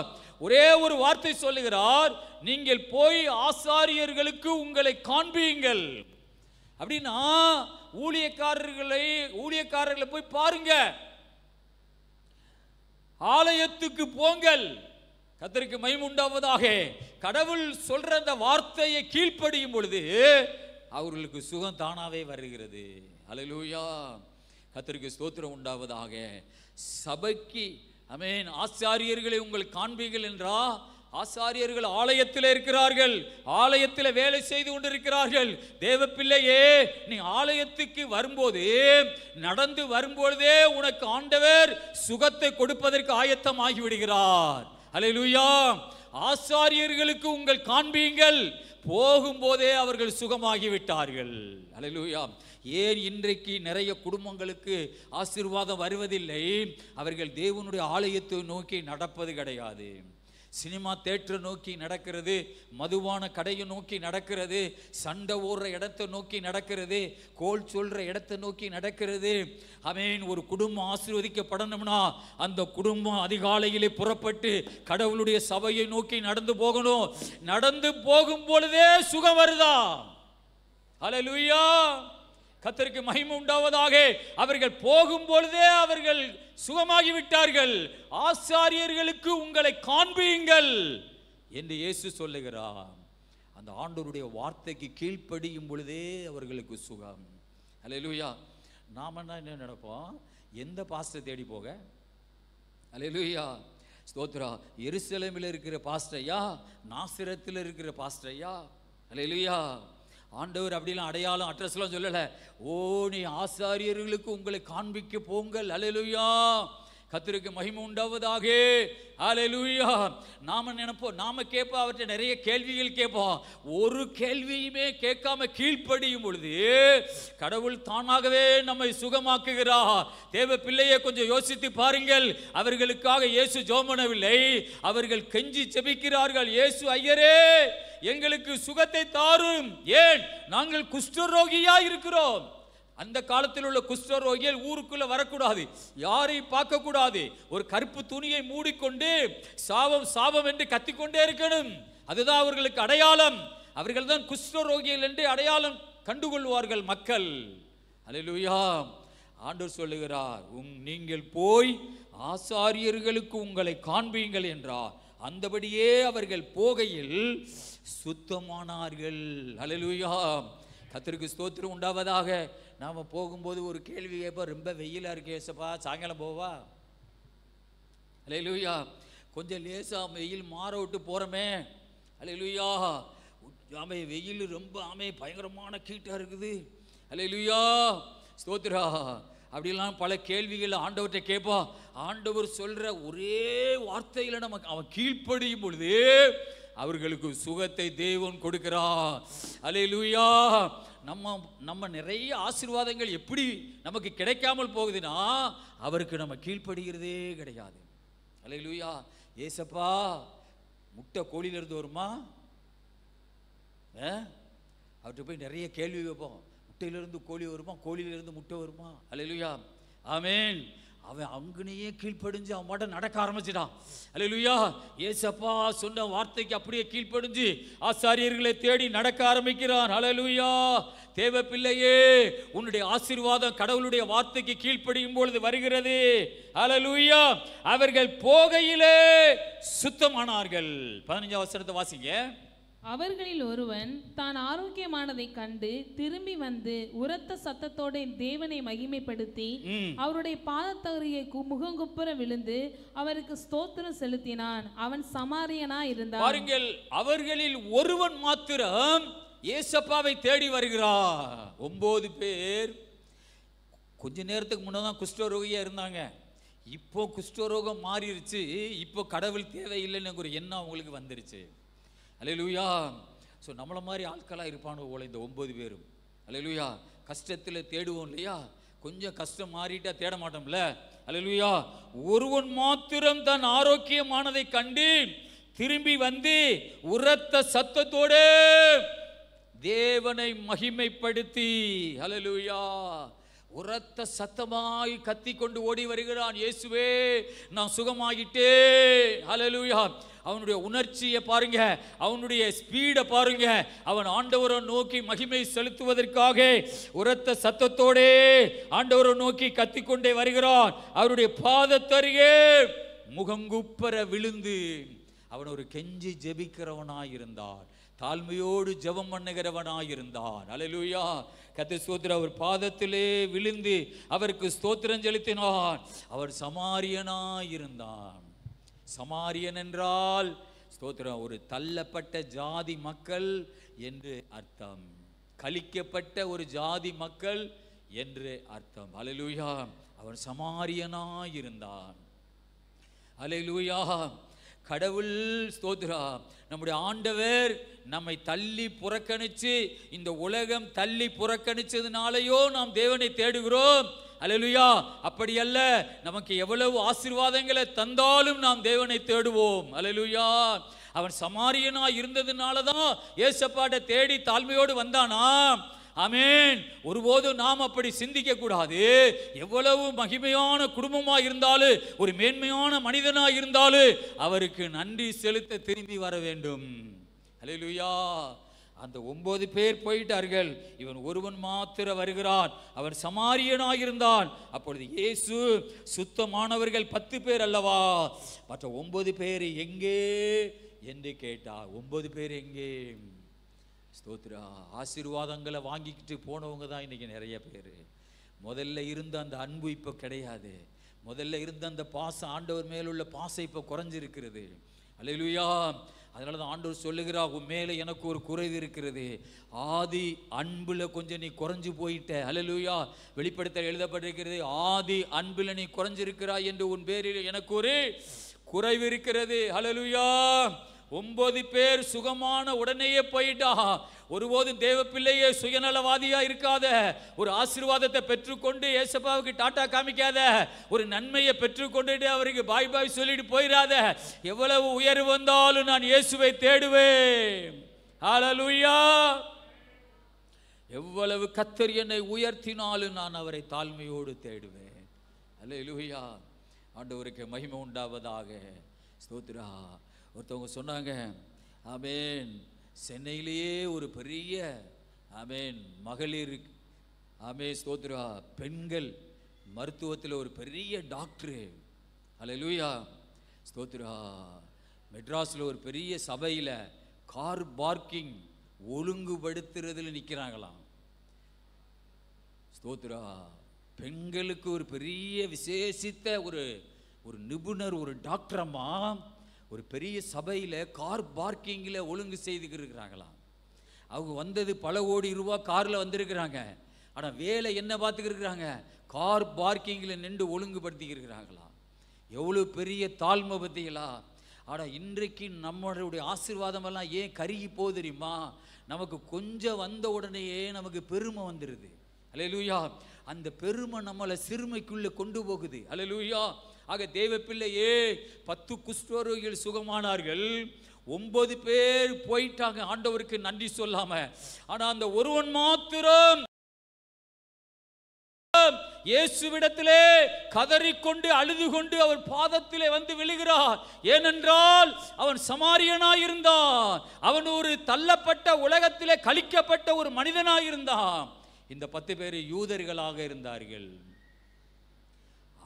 A: ஒரே ஒரு வார்த்தை சொல்லுகிறார், நீங்கள் போய் ஆசாரியர்களுக்கு உங்களை காண்பியுங்கள். அப்படின்னா ஊழியக்காரர்களை போய் பாருங்க, ஆலயத்துக்கு போங்கள். கர்த்தருக்கு மகிமை உண்டாவதாக. கடவுள் சொல்ற அந்த வார்த்தையை கீழ்ப்படியும் பொழுது அவர்களுக்கு சுகம் தானாவே வருகிறது. அல்லேலூயா. கர்த்தருக்கு ஸ்தோத்திரம் உண்டாவதாக. சபைக்கு ஆமென் ஆசாரியர்களை உங்கள் காண்பீர்கள் என்றா, ஆசாரியர்கள் ஆலயத்தில் இருக்கிறார்கள், ஆலயத்தில் வேலை செய்து கொண்டிருக்கிறார்கள். தேவ பிள்ளையே, நீ ஆலயத்துக்கு வரும்போது, நடந்து வரும்பொழுதே உனக்கு ஆண்டவர் சுகத்தை கொடுப்பதற்கு ஆயத்தமாகி விடுகிறார். அல்லேலூயா. ஆசாரியர்களுக்கு உங்கள் காண்பீங்கள், போகும்போதே அவர்கள் சுகமாகி விட்டார்கள். அல்லேலூயா. ஏன் இன்றைக்கு நிறைய குடும்பங்களுக்கு ஆசீர்வாதம் வருவதில்லை? அவர்கள் தேவனுடைய ஆலயத்தை நோக்கி நடப்பது கிடையாது. சினிமா தேட்டரை நோக்கி நடக்கிறது, மதுவான கடையை நோக்கி நடக்கிறது, சண்டை ஓடுற இடத்தை நோக்கி நடக்கிறது, கோல் சொல்ற இடத்தை நோக்கி நடக்கிறது. ஆமென். ஒரு குடும்பம் ஆசீர்வதிக்கப்படணும்னா அந்த குடும்பம் அதிகாலையிலே புறப்பட்டு கடவுளுடைய சபையை நோக்கி நடந்து போகணும். நடந்து போகும் பொழுதே சுகம் வருதா? ஹல்லேலூயா. கர்த்தருக்கு மகிமை உண்டாவதாக. அவர்கள் போகும் பொழுதே அவர்கள் சுகமாகி விட்டார்கள். ஆசாரியர்களுக்கு உங்களை காண்பியுங்கள் என்று இயேசு சொல்லுகிறார். அந்த ஆண்டவருடைய வார்த்தைக்கு கீழ்ப்படியும் பொழுதே அவர்களுக்கு சுகம். ஹல்லேலூயா. நாம என்ன நினைப்போம்? எந்த பாஸ்டர் தேடி போக? ஹல்லேலூயா. ஸ்தோத்திரா. எருசலேமில் இருக்கிற பாஸ்டரையா? நாசரத்தில் இருக்கிற பாஸ்டரையா? ஹல்லேலூயா. ஆண்டவர் அப்படிலாம் அடையாளம் அட்ரஸ்லாம் சொல்லலை. ஓ, நீ ஆசாரியர்களுக்கு உங்களை காண்பிக்க போங்கள். ஹல்லேலூயா. கர்த்தருக்கு மகிமை உண்டாவதாக. ஹல்லேலூயா. நாம நினைப்போம், நாம கேட்போம், அவர்கிட்ட நிறைய கேள்விகள் கேட்போம். ஒரு கேள்வியுமே கேட்காம கீழ்ப்படியும் பொழுது கடவுள் தானாகவே நம்மை சுகமாக்குகிறார். தேவ பிள்ளையை கொஞ்சம் யோசித்து பாருங்கள். அவர்களுக்காக இயேசு ஜெபம் பண்ணவில்லை, அவர்கள் கெஞ்சி ஜெபிக்கிறார்கள். இயேசு, ஐயரே எங்களுக்கு சுகத்தை தாரும். ஏன்? நாங்கள் குஷ்டரோகியா இருக்கிறோம். அந்த காலத்தில் உள்ள குஷ்டரோகிகள் ஊருக்குள்ள வரக்கூடாது, யாரையும் பார்க்க கூடாது. ஒரு கருப்பு துணியை மூடிக்கொண்டு சாபம் சாபம் என்று கத்திக்கொண்டே இருக்கணும். அதுதான் அவர்களுக்கு அடையாளம். அவர்கள் தான் குஷ்டரோகிகள் என்று அடையாளம் கண்டுகொள்வார்கள் மக்கள். ஹல்லேலூயா. ஆண்டவர் சொல்லுகிறார், நீங்கள் போய் ஆசாரியர்களுக்கு உங்களை காண்பீங்கள் என்றார். அந்தபடியே அவர்கள் போகையில் சுத்தமானார்கள். ஹல்லேலூயா. கர்த்தருக்கு ஸ்தோத்திரம் உண்டாவதாக. நாம் போகும்போது ஒரு கேள்வி கேட்போம், ரொம்ப வெயிலாக இருக்கு ஏசப்பா, சாயங்காலம் போவா? ஹல்லேலூயா. கொஞ்சம் லேசாக வெயில் மாற விட்டு போகிறோமே. ஹல்லேலூயா. ஆமே, வெயில் ரொம்ப பயங்கரமான கீட்டாக இருக்குது. ஹல்லேலூயா. ஸ்தோத்திரா. அப்படிலாம் பல கேள்விகள் ஆண்டவர்கிட்ட கேட்போம். ஆண்டவர் சொல்கிற ஒரே வார்த்தையில் நமக்கு அவன் கீழ்ப்படியும் பொழுது அவர்களுக்கு சுகத்தை தேவன் கொடுக்கிறார். ஹல்லேலூயா. நம்ம நிறைய ஆசீர்வாதங்கள் எப்படி நமக்கு கிடைக்காமல் போகுதுன்னா அவருக்கு நம்ம கீழ்ப்படுகிறதே கிடையாது. ஹல்லேலூயா. ஏசப்பா, முட்டை கோழியிலிருந்து வருமா? அவர்கிட்ட போய் நிறைய கேள்வி வைப்போம். முட்டையிலிருந்து கோழி வருமா? கோழியிலிருந்து முட்டை வருமா? ஹல்லேலூயா. ஆமென். அவன் அங்கனையே கீழ்ப்படிஞ்சு அவன் மாட்ட நடக்க ஆரம்பிச்சிட்டான். ஹல்லேலூயா. ஏசப்பா சொன்ன வார்த்தைக்கு அப்படியே கீழ்ப்படிஞ்சு ஆசாரியர்களை தேடி நடக்க ஆரம்பிக்கிறான். ஹல்லேலூயா. தேவ பிள்ளையே, உன்னுடைய ஆசீர்வாதம் கடவுளுடைய வார்த்தைக்கு கீழ்ப்படியும் பொழுது வருகிறது. ஹல்லேலூயா. அவர்கள் போகையிலே சுத்தமானார்கள். 15ஆம் வசனத்தை வாசிங்க.
C: அவர்களில் ஒருவன் தான் ஆரோக்கியமானதைக் கண்டு திரும்பி வந்து உரத்த சத்தத்தோட தேவனை மகிமைப்படுத்தி அவருடைய பாதத்தருகே முகங்குப்புற விழுந்து அவருக்கு ஸ்தோத்திரம் செலுத்தினான். அவன் சமாரியனா இருந்தான். பாருங்கள், அவர்களில் ஒருவன் மாத்திரம் ஏசப்பாவை தேடி வருகிறார். 9 பேர் கொஞ்ச நேரத்துக்கு முன்னதான் குஷ்டரோகியா இருந்தாங்க. இப்போ குஷ்டரோகம் மாறிடுச்சு. இப்போ கடவுள் தேவையில்லைன்னு ஒரு எண்ணம் அவங்களுக்கு வந்துருச்சு. ஹல்லேலூயா. ஸோ நம்மளை மாதிரி ஆட்களாக இருப்பானோ போல இந்த 9 பேரும். ஹல்லேலூயா. கஷ்டத்தில் தேடுவோம் இல்லையா? கொஞ்சம் கஷ்டம் மாறிட்டா தேட மாட்டோம்ல. ஹல்லேலூயா. ஒருவன் மாத்திரம் தன் ஆரோக்கியமானதை கண்டு திரும்பி வந்து உரத்த சத்தத்தோடு தேவனை மகிமைப்படுத்தி, ஹல்லேலூயா, உரத்த சத்தமாய் கத்தி கொண்டு ஓடி வருகிறான். இயேசுவே, நான் சுகமாகிட்டே. ஹல்லேலூயா. அவனுடைய உணர்ச்சியை பாருங்க, அவனுடைய ஸ்பீடை பாருங்க. அவன் ஆண்டவரை நோக்கி மகிமை செலுத்துவதற்காக உரத்த சத்தத்தோடே ஆண்டவரை நோக்கி கத்திக்கொண்டே வருகிறான். அவருடைய பாதத்தருகே முகங்குப்பர விழுந்து அவன் ஒரு கெஞ்சி ஜெபிக்கிறவனாயிருந்தான். தாழ்மையோடு ஜெபம் பண்ணுகிறவனாயிருந்தான். ஹல்லேலூயா. கர்த்தர் ஸ்தோத்திரம். அவர் பாதத்திலே விழுந்து அவருக்கு ஸ்தோத்திரம் செலுத்தினான். அவர் சமாரியனாயிருந்தான். சமாரியன் என்றால் ஸ்தோத்திரம், ஒரு தள்ளப்பட்ட ஜாதி மக்கள் என்று அர்த்தம். கலிக்கப்பட்ட ஒரு ஜாதி மக்கள் என்று அர்த்தம். ஹல்லேலூயா. அவன் சமாரியனாயிருந்தான். ஹல்லேலூயா.
A: கடவுள் ஸ்தோத்திரா, நம்முடைய ஆண்டவர் நம்மை தள்ளி புறக்கணிச்சு, இந்த உலகம் தள்ளி புறக்கணிச்சதுனாலேயோ நாம் தேவனை தேடுகிறோம். அல்லேலூயா. அப்படி அல்ல, நமக்கு எவ்வளவு ஆசீர்வாதங்களை தந்தாலும் நாம் தேவனை தேடுவோம். அல்லேலூயா. அவன் சமாரியனா இருந்ததுனால தான் ஏசப்பாட்ட தேடி தாழ்மையோடு வந்தானா. ஆமென். ஒருபோதும் நாம் அப்படி சிந்திக்க கூடாது. எவ்வளவு மகிமையான குடும்பமா இருந்தாலும், ஒரு மேன்மையான மனிதனா இருந்தாலும் அவருக்கு நன்றி செலுத்த திரும்பி வர வேண்டும். அல்லேலூயா. அந்த 9 பேர் போயிட்டார்கள், இவன் ஒருவன் மாத்திர வருகிறான். அவன் சமாரியனாயிருந்தான். அப்பொழுது இயேசு, சுத்தமானவர்கள் 10 பேர் அல்லவா, மற்ற 9 பேர் எங்கே என்று கேட்டார். 9 பேர் எங்கே? ஸ்தோத்திரா. ஆசீர்வாதங்களை வாங்கிக்கிட்டு போனவங்க தான் இன்னைக்கு நிறைய பேர். முதல்ல இருந்த அந்த அன்பு இப்போ கிடையாது. முதல்ல இருந்த அந்த பாசம், ஆண்டவர் மேலுள்ள பாசம் இப்போ குறைஞ்சிருக்கிறது. அல்லேலூயா. அதனால தான் ஆண்டவர் சொல்லுகிறார், உன் மேலே எனக்கு ஒரு குறைவு இருக்கிறது. ஆதி அன்புல கொஞ்சம் நீ குறைஞ்சு போயிட்ட. அல்லேலூயா. வெளிப்படுத்தல் எழுதப்பட்டிருக்கிறது, ஆதி அன்புல நீ குறைஞ்சிருக்கிறாய் என்று உன் பேரில் எனக்கு ஒரு குறைவு இருக்கிறது. அல்லேலூயா. 9 பேர் சுகமான உடனேயே போயிட்டா. ஒருபோதும் தேவ பிள்ளையே சுயநலவாதியா இருக்காத. ஒரு ஆசீர்வாதத்தை பெற்றுக்கொண்டு ஏசப்பாவுக்கு டாட்டா காமிக்காத. ஒரு நன்மையை பெற்றுக்கொண்டுட்டு அவருக்கு பாய் பாய் சொல்லிட்டு போயிடாத. எவ்வளவு உயர்வு வந்தாலும் நான் இயேசுவை தேடுவேன். ஹல்லேலூயா. எவ்வளவு கர்த்தர் என்னை உயர்த்தினாலும் நான் அவரை தாழ்மையோடு தேடுவேன். ஹல்லேலூயா. ஆண்டவருக்கு மகிமை உண்டாவதாக. ஸ்தோத்திரா. ஒருத்தவங்க சொன்னாங்க, ஆமென், சென்னையிலேயே ஒரு பெரிய ஆமென் மகளிர் ஆமென் ஸ்தோத்திரா பெண்கள் மருத்துவத்தில் ஒரு பெரிய டாக்டரு. அல்லேலூயா. ஸ்தோத்திரா. மெட்ராஸில் ஒரு பெரிய சபையில் கார் பார்க்கிங் ஒழுங்குபடுத்துறதுல நிற்கிறாங்களாம். ஸ்தோத்திரா. பெண்களுக்கு ஒரு பெரிய விசேஷித்த ஒரு நிபுணர், ஒரு டாக்டர் அம்மா ஒரு பெரிய சபையில் கார் பார்க்கிங்கில் ஒழுங்கு செய்துக்கிட்டு இருக்கிறாங்களாம். அவங்க வந்தது பல கோடி ரூபா காரில் வந்திருக்கிறாங்க. ஆனால் வேலை என்ன பார்த்துக்கிட்டு இருக்கிறாங்க? கார் பார்க்கிங்கில் நின்று ஒழுங்குபடுத்திக்கிட்டு இருக்கிறாங்களாம். எவ்வளோ பெரிய தாழ்மை பற்றிகளா. ஆனால் இன்றைக்கு நம்மளுடைய ஆசீர்வாதமெல்லாம் ஏன் கருகி போகுது தெரியுமா? நமக்கு கொஞ்சம் வந்த உடனேயே நமக்கு பெருமை வந்துடுது. அல்லேலூயா. அந்த பெருமை நம்மளை சிறுமைக்குள்ளே கொண்டு போகுது. அல்லேலூயா. ஆக தேவ பிள்ளையே, 10 குஷ்டரோகிகள் சுகமானார்கள். 9 பேர் போயிட்டாங்க ஆண்டவருக்கு நன்றி சொல்லாம. ஆனா அந்த ஒருவன் மாத்திரம் இயேசுவிடத்திலே கதறிக்கொண்டு அழுது கொண்டு அவர் பாதத்திலே வந்து விழுகிறார். ஏனென்றால் அவன் சமாரியனாயிருந்தான். அவன் ஒரு தள்ளப்பட்ட உலகத்திலே கழிக்கப்பட்ட ஒரு மனிதனாயிருந்தான். இந்த 10 பேர் யூதர்களாக இருந்தார்கள்.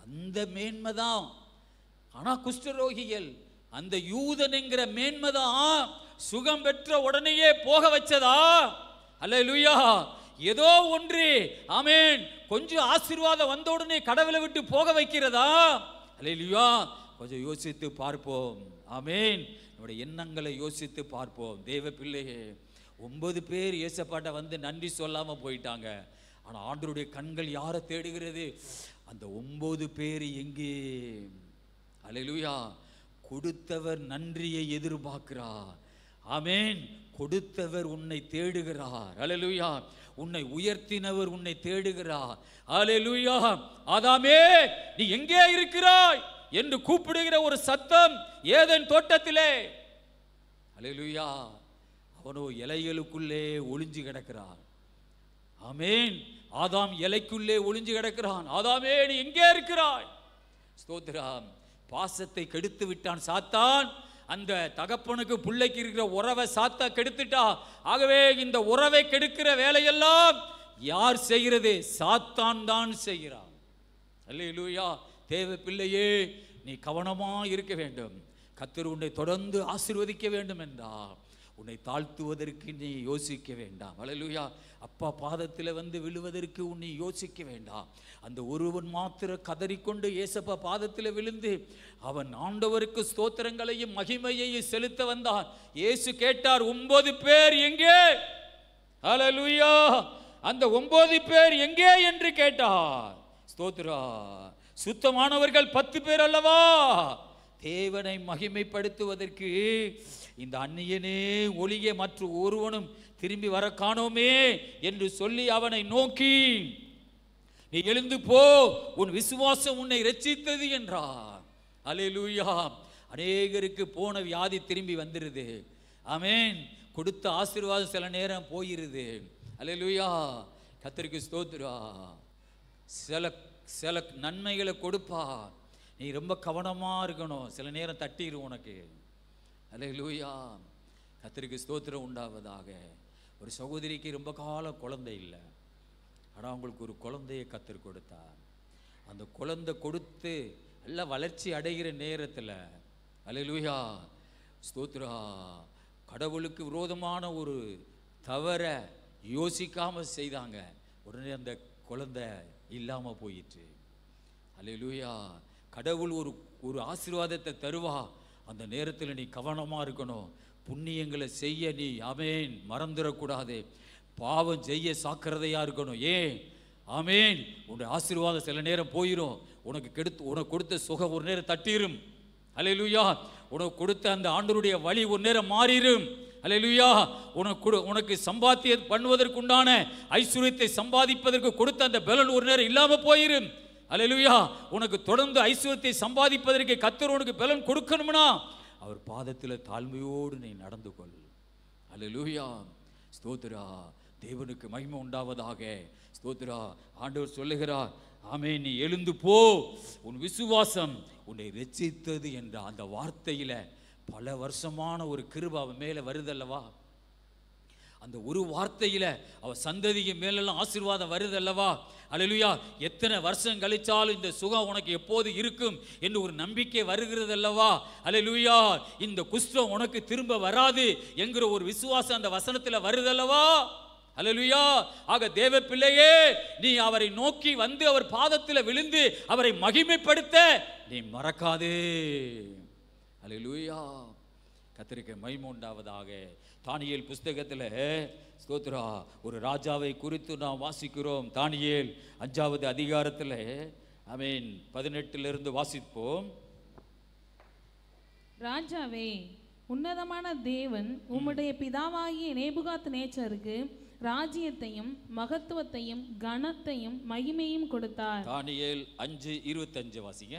A: அந்த மேன்மைதான். ஆனா குஷ்டரோகிகள், அந்த யூதன் என்கிற மேன்மைதான் சுகம் பெற்ற உடனேயே போக வச்சதா? அல்லேலூயா. ஏதோ ஒன்று ஆமென் கொஞ்சம் ஆசீர்வாதம் வந்த உடனே கடவுளை விட்டு போக வைக்கிறதா? அல்லேலூயா. கொஞ்சம் யோசித்து பார்ப்போம். ஆமென். நம்முடைய எண்ணங்களை யோசித்து பார்ப்போம். தேவ பிள்ளையே, 9 பேர் ஏசப்பாட்ட வந்து நன்றி சொல்லாம போயிட்டாங்க. ஆனா ஆண்டவருடைய கண்கள் யாரை தேடுகிறது? அந்த 9 பேர் எங்கே? அல்லேலூயா. கொடுத்தவர் நன்றியை எதிர்பார்க்கிறார். ஆமென். கொடுத்தவர் உன்னை தேடுகிறார். அல்லேலூயா. உன்னை உயர்த்தினவர் உன்னை தேடுகிறார். அல்லேலூயா. ஆதாமே, நீ எங்கே இருக்கிறாய் என்று கூப்பிடுகிற ஒரு சத்தம் ஏதேன் தோட்டத்திலே. அல்லேலூயா. அவனோ இலைகளுக்குள்ளே ஒளிஞ்சு கிடக்கிறான். ஆமென். ஆதாம் இலைக்குள்ளே ஒளிஞ்சு கிடக்கிறான். ஆதாமே, நீ எங்கே இருக்கிறாய்? ஸ்தோத்திரம். பாசத்தை கெடுத்து விட்டான் சாத்தான். அந்த தகப்பனுக்கு பிள்ளைக்கு இருக்கிற உறவை சாத்தா கெடுத்துட்டா. ஆகவே இந்த உறவை கெடுக்கிற வேலையெல்லாம் யார் செய்கிறது? சாத்தான் தான் செய்கிறான். அல்லேலூயா. தேவ பிள்ளையே, நீ கவனமா இருக்க வேண்டும். கர்த்தர் உன்னை தொடர்ந்து ஆசீர்வதிக்க வேண்டும் என்றார் உன்னை தாழ்த்துவதற்கு நீ யோசிக்க வேண்டாம். அல்லேலூயா. அப்பா பாதத்தில் வந்து விழுவதற்கு உன்னை யோசிக்க வேண்டாம். அந்த ஒருவன் மாத்திர கதறிக்கொண்டு ஏசப்பா பாதத்தில் விழுந்து அவன் ஆண்டவருக்கு ஸ்தோத்திரங்களையும் மகிமையையும் செலுத்த வந்தான். இயேசு கேட்டார், 9 பேர் எங்கே? அல்லேலூயா. அந்த 9 பேர் எங்கே என்று கேட்டார். ஸ்தோத்திரா. சுத்தமானவர்கள் 10 பேர் அல்லவா? தேவனை மகிமைப்படுத்துவதற்கு இந்த அந்நியனே ஒளிய மற்ற ஒருவனும் திரும்பி வர காணோமே என்று சொல்லி அவனை நோக்கி, நீ எழுந்து போ, உன் விசுவாசம் உன்னை இரட்சித்தது என்றார். அல்லேலூயா. அநேகருக்கு போன வியாதி திரும்பி வந்துருது. ஆமென். கொடுத்த ஆசீர்வாதம் சில நேரம் போயிருது. அல்லேலூயா. கர்த்தருக்கு ஸ்தோத்திரம். சில நன்மைகளை கொடுப்பா, நீ ரொம்ப கவனமா இருக்கணும். சில நேரம் தட்டிடும் உனக்கு. அல்லேலூயா. கர்த்தருக்கு ஸ்தோத்திரம் உண்டாவதாக. ஒரு சகோதரிக்கு ரொம்ப காலம் குழந்தை இல்லை, ஆனால் அவங்களுக்கு ஒரு குழந்தையை கர்த்தர் கொடுத்தார். அந்த குழந்தை கொடுத்து எல்லாம் வளர்ச்சி அடைகிற நேரத்தில் அல்லேலூயா ஸ்தோத்ரா, கடவுளுக்கு விரோதமான ஒரு தவற யோசிக்காம செய்தாங்க. உடனே அந்த குழந்தை இல்லாமல் போயிற்று. அல்லேலூயா. கடவுள் ஒரு ஆசீர்வாதத்தை தருவா. அந்த நேரத்தில் நீ கவனமாக இருக்கணும். புண்ணியங்களை செய்ய நீ ஆமென் மறந்துடக்கூடாது. பாவம் செய்ய சாக்கிரதையாக இருக்கணும். ஏன் ஆமென், உன்னுடைய ஆசீர்வாதம் சில நேரம் போயிடும். உனக்கு கொடுத்த சுகம் ஒரு நேரம் தட்டிரும். அல்லேலூயா. உனக்கு கொடுத்த அந்த ஆண்டவருடைய வழி ஒரு நேரம் மாறிடும். அல்லேலூயா. உனக்கு சம்பாத்தியம் பண்ணுவதற்குண்டான ஐஸ்வர்யத்தை சம்பாதிப்பதற்கு கொடுத்த அந்த பலன் ஒரு நேரம் இல்லாமல் போயிடும். அல்லேலூயா. உனக்கு தொடர்ந்து ஐஸ்வர்யத்தை சம்பாதிப்பதற்கு கர்த்தர் உனக்கு பலன் கொடுக்கணும்னா அவர் பாதத்தில் தாழ்மையோடு நீ நடந்து கொள். அல்லேலூயா. ஸ்தோத்திரா. தேவனுக்கு மகிமை உண்டாவதாக. ஸ்தோத்திரா. ஆண்டவர் சொல்லுகிறார், ஆமே, நீ எழுந்து போ, உன் விசுவாசம் உன்னை ரட்சித்தது என்ற அந்த வார்த்தையில பல வருஷமான ஒரு கிருபை அவன் மேல வருதல்லவா. அந்த ஒரு வார்த்தையில அவ சந்ததிக்கு மேலெல்லாம் ஆசீர்வாதம் வருதல்லவா. அல்லேலூயா. எத்தனை வருஷம் கழிச்சாலும் இந்த சுகம் உனக்கு எப்போது இருக்கும் என்று ஒரு நம்பிக்கை வருகிறது அல்லவா. அல்லேலூயா. இந்த குஷ்டம் உனக்கு திரும்ப வராது என்கிற ஒரு விசுவாசம் அந்த வசனத்தில் வருதல்லவா. அல்லேலூயா. ஆக தேவ பிள்ளையே, நீ அவரை நோக்கி வந்து அவர் பாதத்தில் விழுந்து அவரை மகிமைப்படுத்த நீ மறக்காதே. அல்லேலூயா. கர்த்தருக்கு மகிமை உண்டாவதாக. தானியேல் புஸ்தகத்தில் ஸ்தோத்ரா ஒரு ராஜாவை குறித்து நாம் வாசிக்கிறோம். தானியேல் 5வது அதிகாரத்தில் ஆமென் 18 வாசிப்போம்.
C: ராஜாவே, உன்னதமான தேவன் உம்முடைய பிதாவாகிய நேபுகாத் நேச்சருக்கு ராஜ்யத்தையும் மகத்துவத்தையும் கனத்தையும் மகிமையும் கொடுத்தார்.
A: தானியேல் 5:25 வாசிங்க.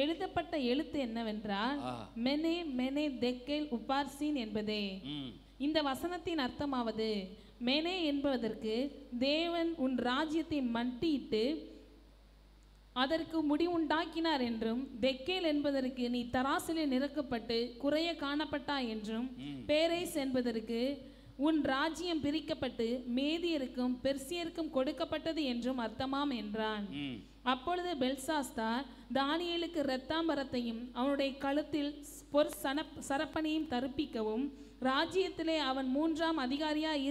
C: எழுதப்பட்ட எழுத்து என்னவென்றால் மெனே மெனே தெக்கேல் உபார்சீன் என்பதே. இந்த வசனத்தின் அர்த்தமாவது, மெனே என்பதற்கு தேவன் உன் ராஜ்யத்தை மண்டியிட்டு அதற்கு முடிவுண்டாக்கினார் என்றும், தெக்கேல் என்பதற்கு நீ தராசிலே நிறுக்கப்பட்டு குறைய காணப்பட்டா என்றும், பேரேஸ் என்பதற்கு உன் ராஜ்யம் பிரிக்கப்பட்டு மேதியருக்கும் பெர்சியருக்கும் கொடுக்கப்பட்டது என்றும் அர்த்தமாம் என்றான். அப்பொழுது பெல்சாஸ்தார் தானியேலுக்கு இரத்தாம்பரத்தையும் அவனுடைய கழுத்தில் சரப்பணியும் தரிப்பிக்கவும், ராஜ்யத்திலே அவன் 3ஆம் அதிகாரியாய்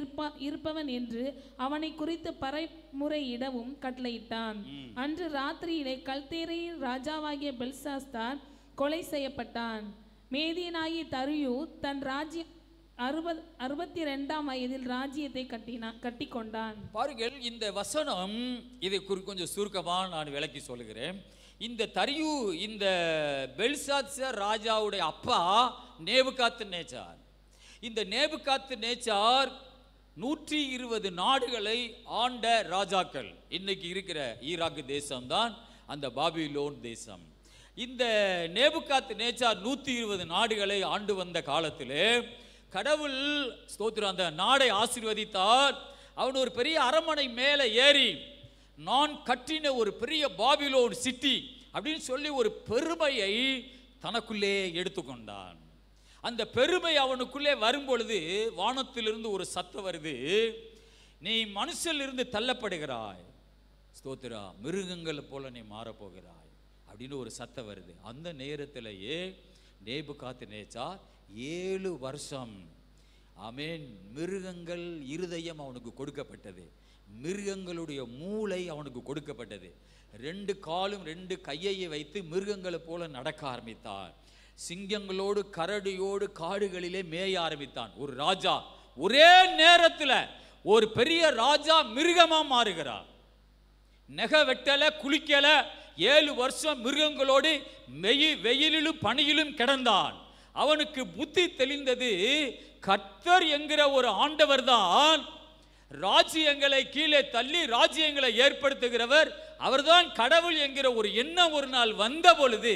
C: இருப்பவன் என்று அவனை குறித்து பறைமுறையிடவும் கட்டளையிட்டான். அன்று ராத்திரியிலே கல்தேரியின் ராஜாவாகிய பெல்சாஸ்தார் கொலை செய்யப்பட்டான். மேதியனாகிய தரியு தன் ராஜ்யம் 62ஆம் வயதில் ராஜ்யத்தை கட்டி கொண்டான்.
A: பாருங்கள், இந்த வசனம் இதை கொஞ்சம் சுருக்கமாக நான் விளக்கி சொல்லுகிறேன். இந்த தரியு, இந்த பெல்சாத்சர் ராஜாவுடைய அப்பா நேபுகாத் நேச்சார். இந்த நேபுகாத் நேச்சார் 120 நாடுகளை ஆண்ட ராஜாக்கள். இன்னைக்கு இருக்கிற ஈராக் தேசம்தான் அந்த பாபிலோன் தேசம். இந்த நேபுகாத் நேச்சார் 120 நாடுகளை ஆண்டு வந்த காலத்திலே கடவுள் ஸ்தோத்திரம் அந்த நாடை ஆசீர்வதித்தார். அவன் ஒரு பெரிய அரண்மனை மேலே ஏறி, நான் கட்டின ஒரு பெரிய பாபிலோன் சிட்டி அப்படின்னு சொல்லி ஒரு பெருமையை தனக்குள்ளே எடுத்துக்கொண்டான். அந்த பெருமை அவனுக்குள்ளே வரும்பொழுது வானத்திலிருந்து ஒரு சத்தம் வருது, நீ மனுஷனிலிருந்து தள்ளப்படுகிறாய், ஸ்தோத்திரா, மிருகங்களை போல நீ மாறப்போகிறாய் அப்படின்னு ஒரு சத்தம் வருது. அந்த நேரத்திலேயே நேபுகாத் நேச்சார் 7 வருஷம் ஆமென் மிருகங்கள் இருதயம் அவனுக்கு கொடுக்கப்பட்டது, மிருகங்களுடைய மூளை அவனுக்கு கொடுக்கப்பட்டது. 2 காலும் 2 கையை வைத்து மிருகங்களை போல நடக்க ஆரம்பித்தான். சிங்கங்களோடு கரடியோடு காடுகளிலே மேய ஆரம்பித்தான். ஒரு ராஜா ஒரே நேரத்தில் ஒரு பெரிய ராஜா மிருகமா மாறுகிறார். நெக வெட்டல, குளிக்கல, 7 வருஷம் மிருகங்களோடு வெயிலிலும் பனியிலும் கிடந்தான். அவனுக்கு புத்தி தெளிந்தது, கர்த்தர் என்கிற ஒரு ஆண்டவர் தான் ராஜ்யங்களை கீழே தள்ளி ராஜ்யங்களை ஏற்படுத்துகிறவர், அவர்தான் கடவுள் என்கிற ஒரு எண்ணம் ஒரு நாள் வந்த பொழுது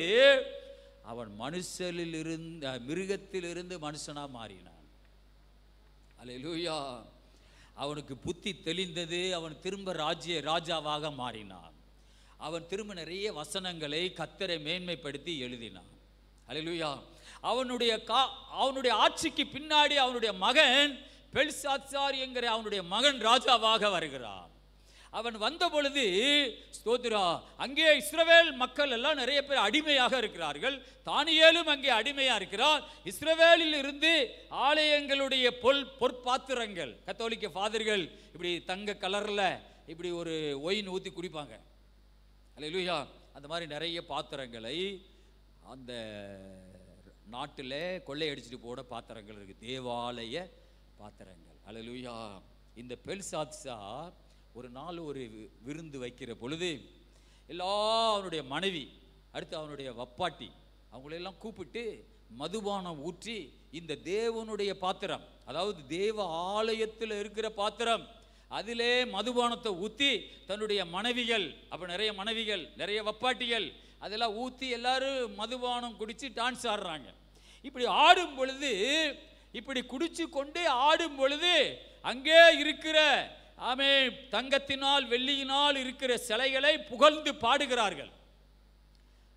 A: அவன் மிருகத்திலிருந்து மனுஷனா மாறினான். அல்லேலூயா. அவனுக்கு புத்தி தெளிந்தது. அவன் திரும்ப ராஜாவாக மாறினான். அவன் திரும்ப நிறைய வசனங்களை கர்த்தரை மேன்மைப்படுத்தி எழுதினான். அல்லேலூயா. அவனுடைய ஆட்சிக்கு பின்னாடி அவனுடைய மகன் பெல்சாத்சார் என்கிற அவனுடைய மகன் ராஜாவாக வருகிறான். அவன் வந்த பொழுது ஸ்தோத்திரா, அங்கே இஸ்ரவேல் மக்கள் எல்லாம் நிறைய பேர் அடிமையாக இருக்கிறார்கள். தானியேலும் அங்கே அடிமையா இருக்கிறார். இஸ்ரவேலில் இருந்து ஆலயங்களுடைய பொற்பாத்திரங்கள், கத்தோலிக்க ஃபாதர்கள் இப்படி தங்க கலர்ல இப்படி ஒரு ஒயின் ஊற்றி குடிப்பாங்க. அல்லேலூயா. அந்த மாதிரி நிறைய பாத்திரங்களை அந்த நாட்டில் கொள்ளையடிச்சிட்டு போன பாத்திரங்கள் இருக்கு, தேவாலய பாத்திரங்கள். அல்லேலூயா. இந்த பெல்சாத்சார் ஒரு நாள் ஒரு விருந்து வைக்கிற பொழுது அவனுடைய மனைவி, அடுத்து அவனுடைய வப்பாட்டி, அவங்களெல்லாம் கூப்பிட்டு மதுபானம் ஊற்றி இந்த தேவனுடைய பாத்திரம், அதாவது தேவ ஆலயத்தில் இருக்கிற பாத்திரம், அதிலே மதுபானத்தை ஊற்றி தன்னுடைய மனைவிகள், அப்போ நிறைய மனைவிகள் நிறைய வப்பாட்டிகள் அதெல்லாம் ஊற்றி எல்லாரும் மதுபானம் குடித்து டான்ஸ் ஆடுறாங்க. இப்படி ஆடும் பொழுது, இப்படி குடிச்சு கொண்டே ஆடும் பொழுது அங்கே இருக்கிற தங்கத்தினால் வெள்ளியினால் இருக்கிற சிலைகளை புகழ்ந்து பாடுகிறார்கள்.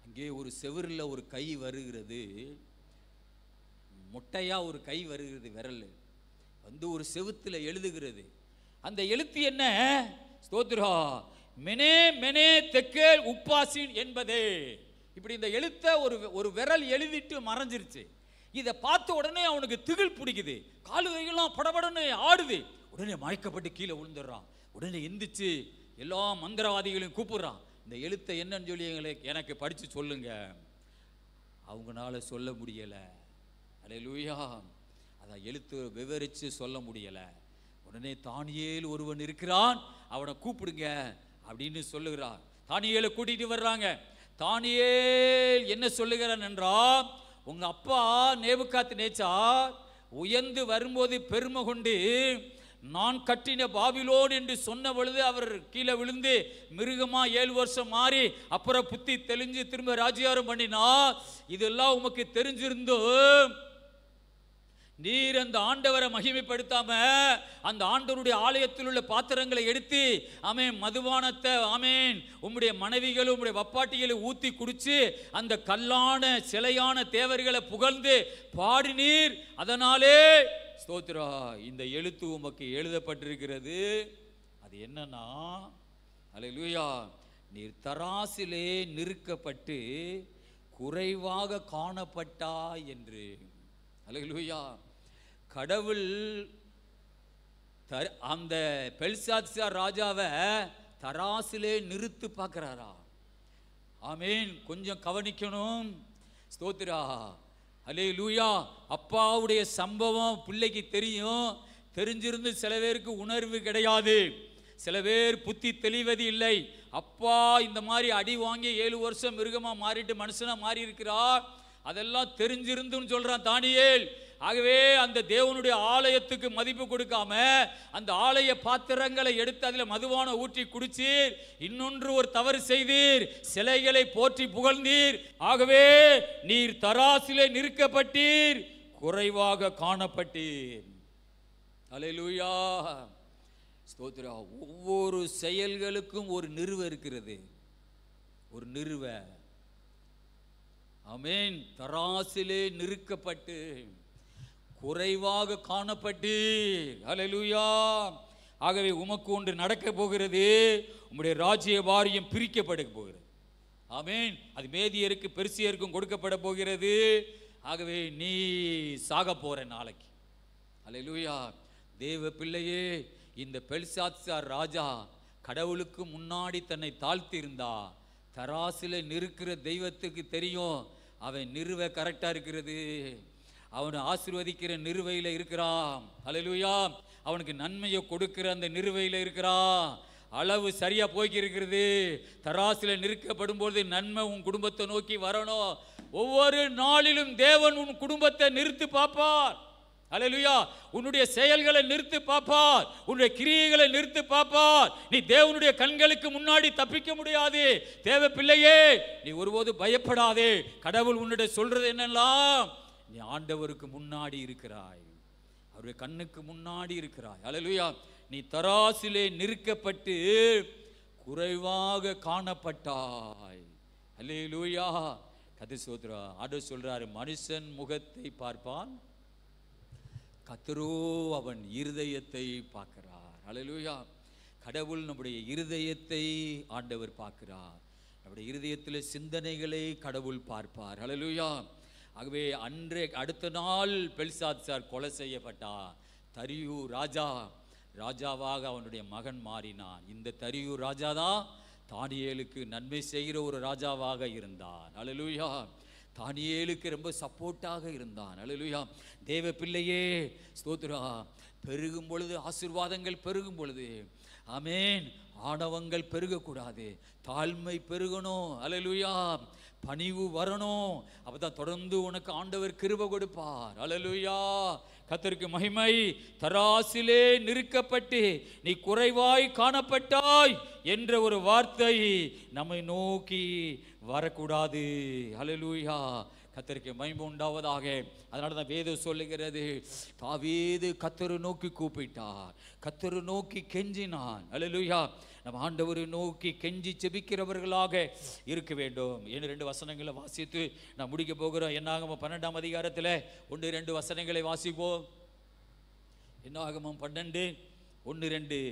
A: அங்கே ஒரு செவுரில் ஒரு கை வருகிறது, மொட்டையா ஒரு கை வருகிறது, விரல் வந்து ஒரு செவுத்துல எழுதுகிறது. அந்த எழுத்து என்ன? ஸ்தோத்ரா, மெனே மெனே தெக்கேல் உப்பாசின் என்பதே. இப்படி இந்த எழுத்த ஒரு விரல் எழுதிட்டு மறைஞ்சிருச்சு. இதை பார்த்த உடனே அவனுக்கு திகில் பிடிக்குது, காலு கையெல்லாம் படபடன்னு ஆடுது. உடனே மயக்கப்பட்டு கீழே விழுந்துடுறான். உடனே எந்திரிச்சு எல்லா மந்திரவாதிகளையும் கூப்பிடுறான். இந்த எழுத்தை என்னன்னு சொல்லி எனக்கு படிச்சு சொல்லுங்க. அவங்களால சொல்ல முடியல. அல்லேலூயா. அதான் எழுத்து விவரிச்சு சொல்ல முடியல. உடனே தானியேல் ஒருவன் இருக்கிறான், அவனை கூப்பிடுங்க அப்படின்னு சொல்லுகிறான். தானியேலை கூட்டிட்டு வர்றாங்க. தானியேல் என்ன சொல்லுகிறான் என்றால், உங்க அப்பா நேபுகாத்நேச்சார் உயர்ந்து வரும்போது பெருமை கொண்டு நான் கட்டின பாபிலோன் என்று சொன்ன பொழுது அவர் கீழே விழுந்து மிருகமா 7 வருஷம் மாறி அப்புறம் புத்தி தெளிஞ்சு திரும்ப ராஜ்யாரம் பண்ணினா, இதெல்லாம் உமக்கு தெரிஞ்சிருந்தும் நீர் அந்த ஆண்டவரை மகிமைப்படுத்தாம அந்த ஆண்டவருடைய ஆலயத்தில் உள்ள பாத்திரங்களை எடுத்து மதுபானத்தை உம்முடைய மனைவிகளும் உம்முடைய வப்பாட்டிகளை ஊத்தி குடிச்சு அந்த கல்லான சிலையான தேவர்களை புகழ்ந்து பாடினீர். அதனாலே ஸ்தோத்திரா, இந்த எழுத்து உமக்கு எழுதப்பட்டிருக்கிறது. அது என்னன்னா, அல்லேலூயா, நீர் தராசிலே நிறுக்கப்பட்டு குறைவாக காணப்பட்டா என்று. அல்லேலூயா. கடவுள் அந்த பெல்சாத்சார் ராஜாவை தராசிலே நிறுத்து பார்க்கிறாரா? ஆமேன். கொஞ்சம் கவனிக்கணும். ஸ்தோத்திரா, அல்லேலூயா. அப்பாவுடைய சம்பவம் பிள்ளைக்கு தெரியும். தெரிஞ்சிருந்து சில பேருக்கு உணர்வு கிடையாது, சில பேர் புத்தி தெளிவது இல்லை. அப்பா இந்த மாதிரி அடி வாங்கி 7 வருஷம் மிருகமா மாறிட்டு மனுஷனா மாறி இருக்கிறார், அதெல்லாம் தெரிஞ்சிருந்துன்னு சொல்றான் தானியேல். ஆகவே அந்த தேவனுடைய ஆலயத்துக்கு மதிப்பு கொடுக்காம அந்த ஆலய பாத்திரங்களை எடுத்து அதில் மதுவான ஊற்றி குடிச்சீர். இன்னொன்று ஒரு தவறு செய்தீர், சிலைகளை போற்றி புகழ்ந்தீர். ஆகவே நீர் தராசிலே நிறுக்கப்பட்டீர், குறைவாக காணப்பட்டீர். அல்லேலூயா. ஸ்தோத்திரா. ஒவ்வொரு செயல்களுக்கும் ஒரு நிறுவ இருக்கிறது, ஒரு நிறுவ. ஆமென். தராசிலே நிறுக்கப்பட்டு குறைவாக காணப்பட்டீர். அல்லேலூயா. ஆகவே உமக்கு ஒன்று நடக்க போகிறது. உம்முடைய ராஜ்ய பாரியம் பிரிக்கப்பட போகிறது. ஆமென். அது மேதியருக்கு பெர்சியருக்கும் கொடுக்கப்பட போகிறது. ஆகவே நீ சாக போற நாளைக்கு. அல்லேலூயா. தேவ பிள்ளையே, இந்த பெல்சாத்சார் ராஜா கடவுளுக்கு முன்னாடி தன்னை தாழ்த்தி இருந்தா, தராசில நிறுக்கிற தெய்வத்துக்கு தெரியும் அவன் நிறுவ கரெக்டா இருக்கிறது. அவனை ஆசீர்வதிக்கிற நிறுவையில் இருக்கிறான். அல்லேலூயா. அவனுக்கு நன்மையை கொடுக்கிற அந்த நிறுவையில் இருக்கிறான். அளவு சரியா போய்க்கு இருக்கிறது. தராசில நிற்கப்படும் பொழுது நன்மை உன் குடும்பத்தை நோக்கி வரணும். ஒவ்வொரு நாளிலும் தேவன் உன் குடும்பத்தை நிறுத்தி பார்ப்பார். அல்லேலூயா. உன்னுடைய செயல்களை நிறுத்தி பார்ப்பார், உன்னுடைய கிரியைகளை நிறுத்தி பார்ப்பார். நீ தேவனுடைய கண்களுக்கு முன்னாடி தப்பிக்க முடியாது. தேவ பிள்ளையே, நீ ஒருபோது பயப்படாதே. கடவுள் உன்னிடம் சொல்றது என்னெல்லாம், நீ ஆண்டவருக்கு முன்னாடி இருக்கிறாய், அவருடைய கண்ணுக்கு முன்னாடி இருக்கிறாய். அல்லேலூயா. நீ தராசிலே நிற்கப்பட்டு குறைவாக காணப்பட்டாய். அல்லேலூயா. கர்த்தர் சோத்ரா. ஆண்டவர் சொல்றாரு, மனுஷன் முகத்தை பார்ப்பான், கர்த்தரோ அவன் இருதயத்தை பார்க்கிறார். அல்லேலூயா. கடவுள் நம்முடைய இருதயத்தை ஆண்டவர் பார்க்கிறார். நம்முடைய இருதயத்தில் சிந்தனைகளை கடவுள் பார்ப்பார். அல்லேலூயா. ஆகவே அடுத்த நாள் பெல்சாத்சார் கொலை செய்யப்பட்டார். தரியு ராஜாவாக அவனுடைய மகன் மாறினான். இந்த தரியு ராஜா தான் தானியேலுக்கு நன்மை செய்கிற ஒரு ராஜாவாக இருந்தான். அல்லேலூயா. தானியேலுக்கு ரொம்ப சப்போர்ட்டாக இருந்தான். அல்லேலூயா. தேவ பிள்ளையே, ஸ்தோத்திரா. பெருகும் பொழுது ஆசீர்வாதங்கள் பெருகும் பொழுது, ஆமென், ஆணவங்கள் பெருகக்கூடாது, தாழ்மை பெருகணும். அல்லேலூயா. பணிவு வரணும். அப்பதான் தொடர்ந்து உனக்கு ஆண்டவர் கிருபை கொடுப்பார். அல்லேலூயா. கர்த்தருக்கு மகிமை. தராசிலே நிறுக்கப்பட்டு நீ குறைவாய் காணப்பட்டாய் என்ற ஒரு வார்த்தை நம்மை நோக்கி வரக்கூடாது. அல்லேலூயா. கர்த்தருக்கு மகிமை உண்டாவதாக. அதனால தான் வேதம் சொல்லுகிறது, தாவீது கர்த்தரை நோக்கி கூப்பிட்டார், கர்த்தரை நோக்கி கெஞ்சினான். அல்லேலூயா. நம்ம ஆண்டவரை நோக்கி கெஞ்சி செபிக்கிறவர்களாக இருக்க வேண்டும். 2 வசனங்களை வாசித்து நான் முடிக்க போகிறோம். என்னாகமம் 12ஆம் அதிகாரத்தில் 1-2 வசனங்களை வாசிப்போம். என்னாகமம் 12:1-2.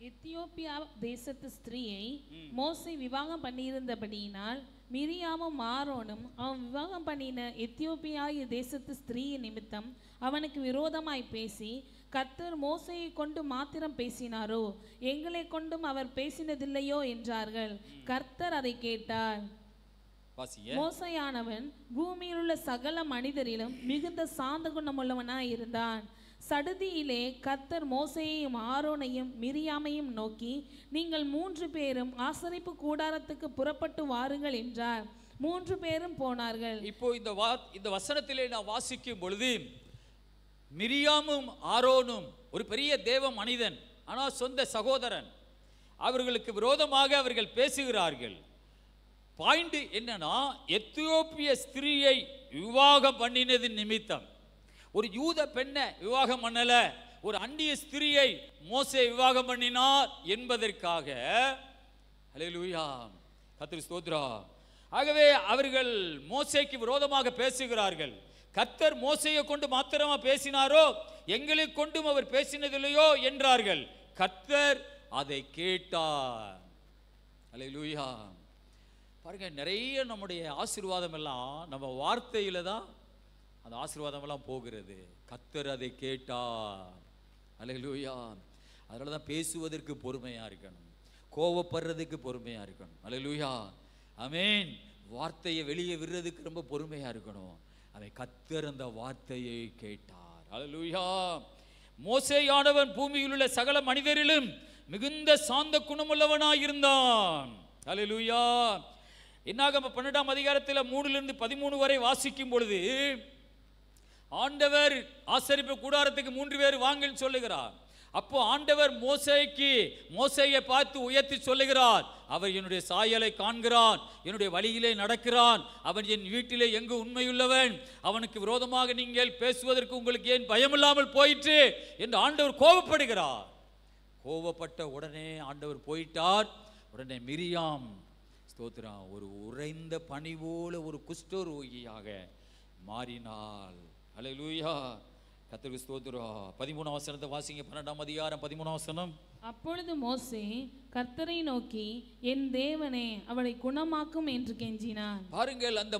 C: எத்தியோப்பியா தேசத்து ஸ்திரீயை மோசே விவாகம் பண்ணியிருந்தபடியினால் மிரியாமும் ஆரோனும் அவன் விவாகம் பண்ணின எத்தியோப்பியாய தேசத்து ஸ்திரீயின் நிமித்தம் அவனுக்கு விரோதமாய் பேசி, கர்த்தர் மோசையை கொண்டு மாத்திரம் பேசினாரோ, எங்களை கொண்டும் அவர் பேசினதில்லையோ என்றார்கள். கர்த்தர் அதை கேட்டார். மோசையானவன் பூமியில் உள்ள சகல மனிதரிலும் மிகுந்த சாந்த குணமுள்ளவனாய் இருந்தான். சடுதியிலே கர்த்தர் மோசேயையும் ஆரோனையும் மிரியாமையும் நோக்கி, நீங்கள் 3 பேரும் ஆசரிப்பு கூடாரத்துக்கு புறப்பட்டு வாருங்கள் என்றார். 3 பேரும் போனார்கள்.
A: இப்போ இந்த வசனத்திலே நான் வாசிக்கும் பொழுது, மிரியாமும் ஆரோனும் ஒரு பெரிய தேவ மனிதன், ஆனால் சொந்த சகோதரன். அவர்களுக்கு விரோதமாக அவர்கள் பேசுகிறார்கள். பாயிண்ட் என்னன்னா, எத்தியோப்பிய ஸ்திரீயை விவாகம் பண்ணினது நிமித்தம், ஒரு யூத பெண்ணை விவாகம் பண்ணல, ஒரு அந்நிய ஸ்திரியை மோசே விவாகம் பண்ணினார் என்பதற்காக. அல்லேலூயா. கர்த்தர் ஸ்தோத்திரா. ஆகவே அவர்கள் மோசேக்கு விரோதமாக பேசுகிறார்கள். கர்த்தர் மோசேயை கொண்டு மாத்திரமா பேசினாரோ, எங்களை கொண்டும் அவர் பேசினதில்லையோ என்றார்கள். கர்த்தர் அதை கேட்டார். அல்லேலூயா. பாருங்க, நிறைய நம்முடைய ஆசீர்வாதம் எல்லாம் நம்ம வார்த்தையில தான் அந்த ஆசீர்வாதம் எல்லாம் போகிறது. கர்த்தர் அதை கேட்டார். அல்லேலூயா. அதனால தான் பேசுவதற்கு பொறுமையா இருக்கணும், கோவப்படுறதுக்கு பொறுமையா இருக்கணும். அல்லேலூயா. ஆமென். வார்த்தையை வெளியே விடுறதுக்கு ரொம்ப பொறுமையா இருக்கணும். அதை கர்த்தர் அந்த வார்த்தையை கேட்டார். அல்லேலூயா. மோசேயானவன் பூமியில் உள்ள சகல மனிதரிலும் மிகுந்த சாந்த குணமுள்ளவனாய் இருந்தான். அல்லேலூயா. என்னாகமம் 12ஆம் அதிகாரத்தில் 3-13 வரை வாசிக்கும் பொழுது, ஆண்டவர் ஆசரிப்பு கூடாரத்துக்கு 3 பேர் வாங்கன்னு சொல்லுகிறார். அப்போ ஆண்டவர் மோசேயை பார்த்து உயர்த்தி சொல்லுகிறார், அவர் என்னுடைய சாயலை காண்கிறான், என்னுடைய வழியிலே நடக்கிறான், அவன் என் வீட்டிலே எங்கு உண்மையுள்ளவன், அவனுக்கு விரோதமாக நீங்கள் பேசுவதற்கு உங்களுக்கு ஏன் பயமில்லாமல் போயிற்று என்று ஆண்டவர் கோபப்படுகிறார். கோபப்பட்ட உடனே ஆண்டவர் போயிட்டார். உடனே மிரியாம், ஸ்தோத்திரா, ஒரு உறைந்த பனி போல ஒரு குஷ்டரோகியாக மாறினாள். அல்லேலூயா. கர்த்தருக்கு ஸ்தோத்திரம். 13ஆம் வசனத்தை வாசிங்க. 12ஆம் அதிகாரம் 13ஆம் வசனம்.
C: அப்பொழுது மோசே கர்த்தரை நோக்கி, என் தேவனே அவளை குணமாக்கும் என்று கெஞ்சினான்.
A: பாருங்கள், அந்த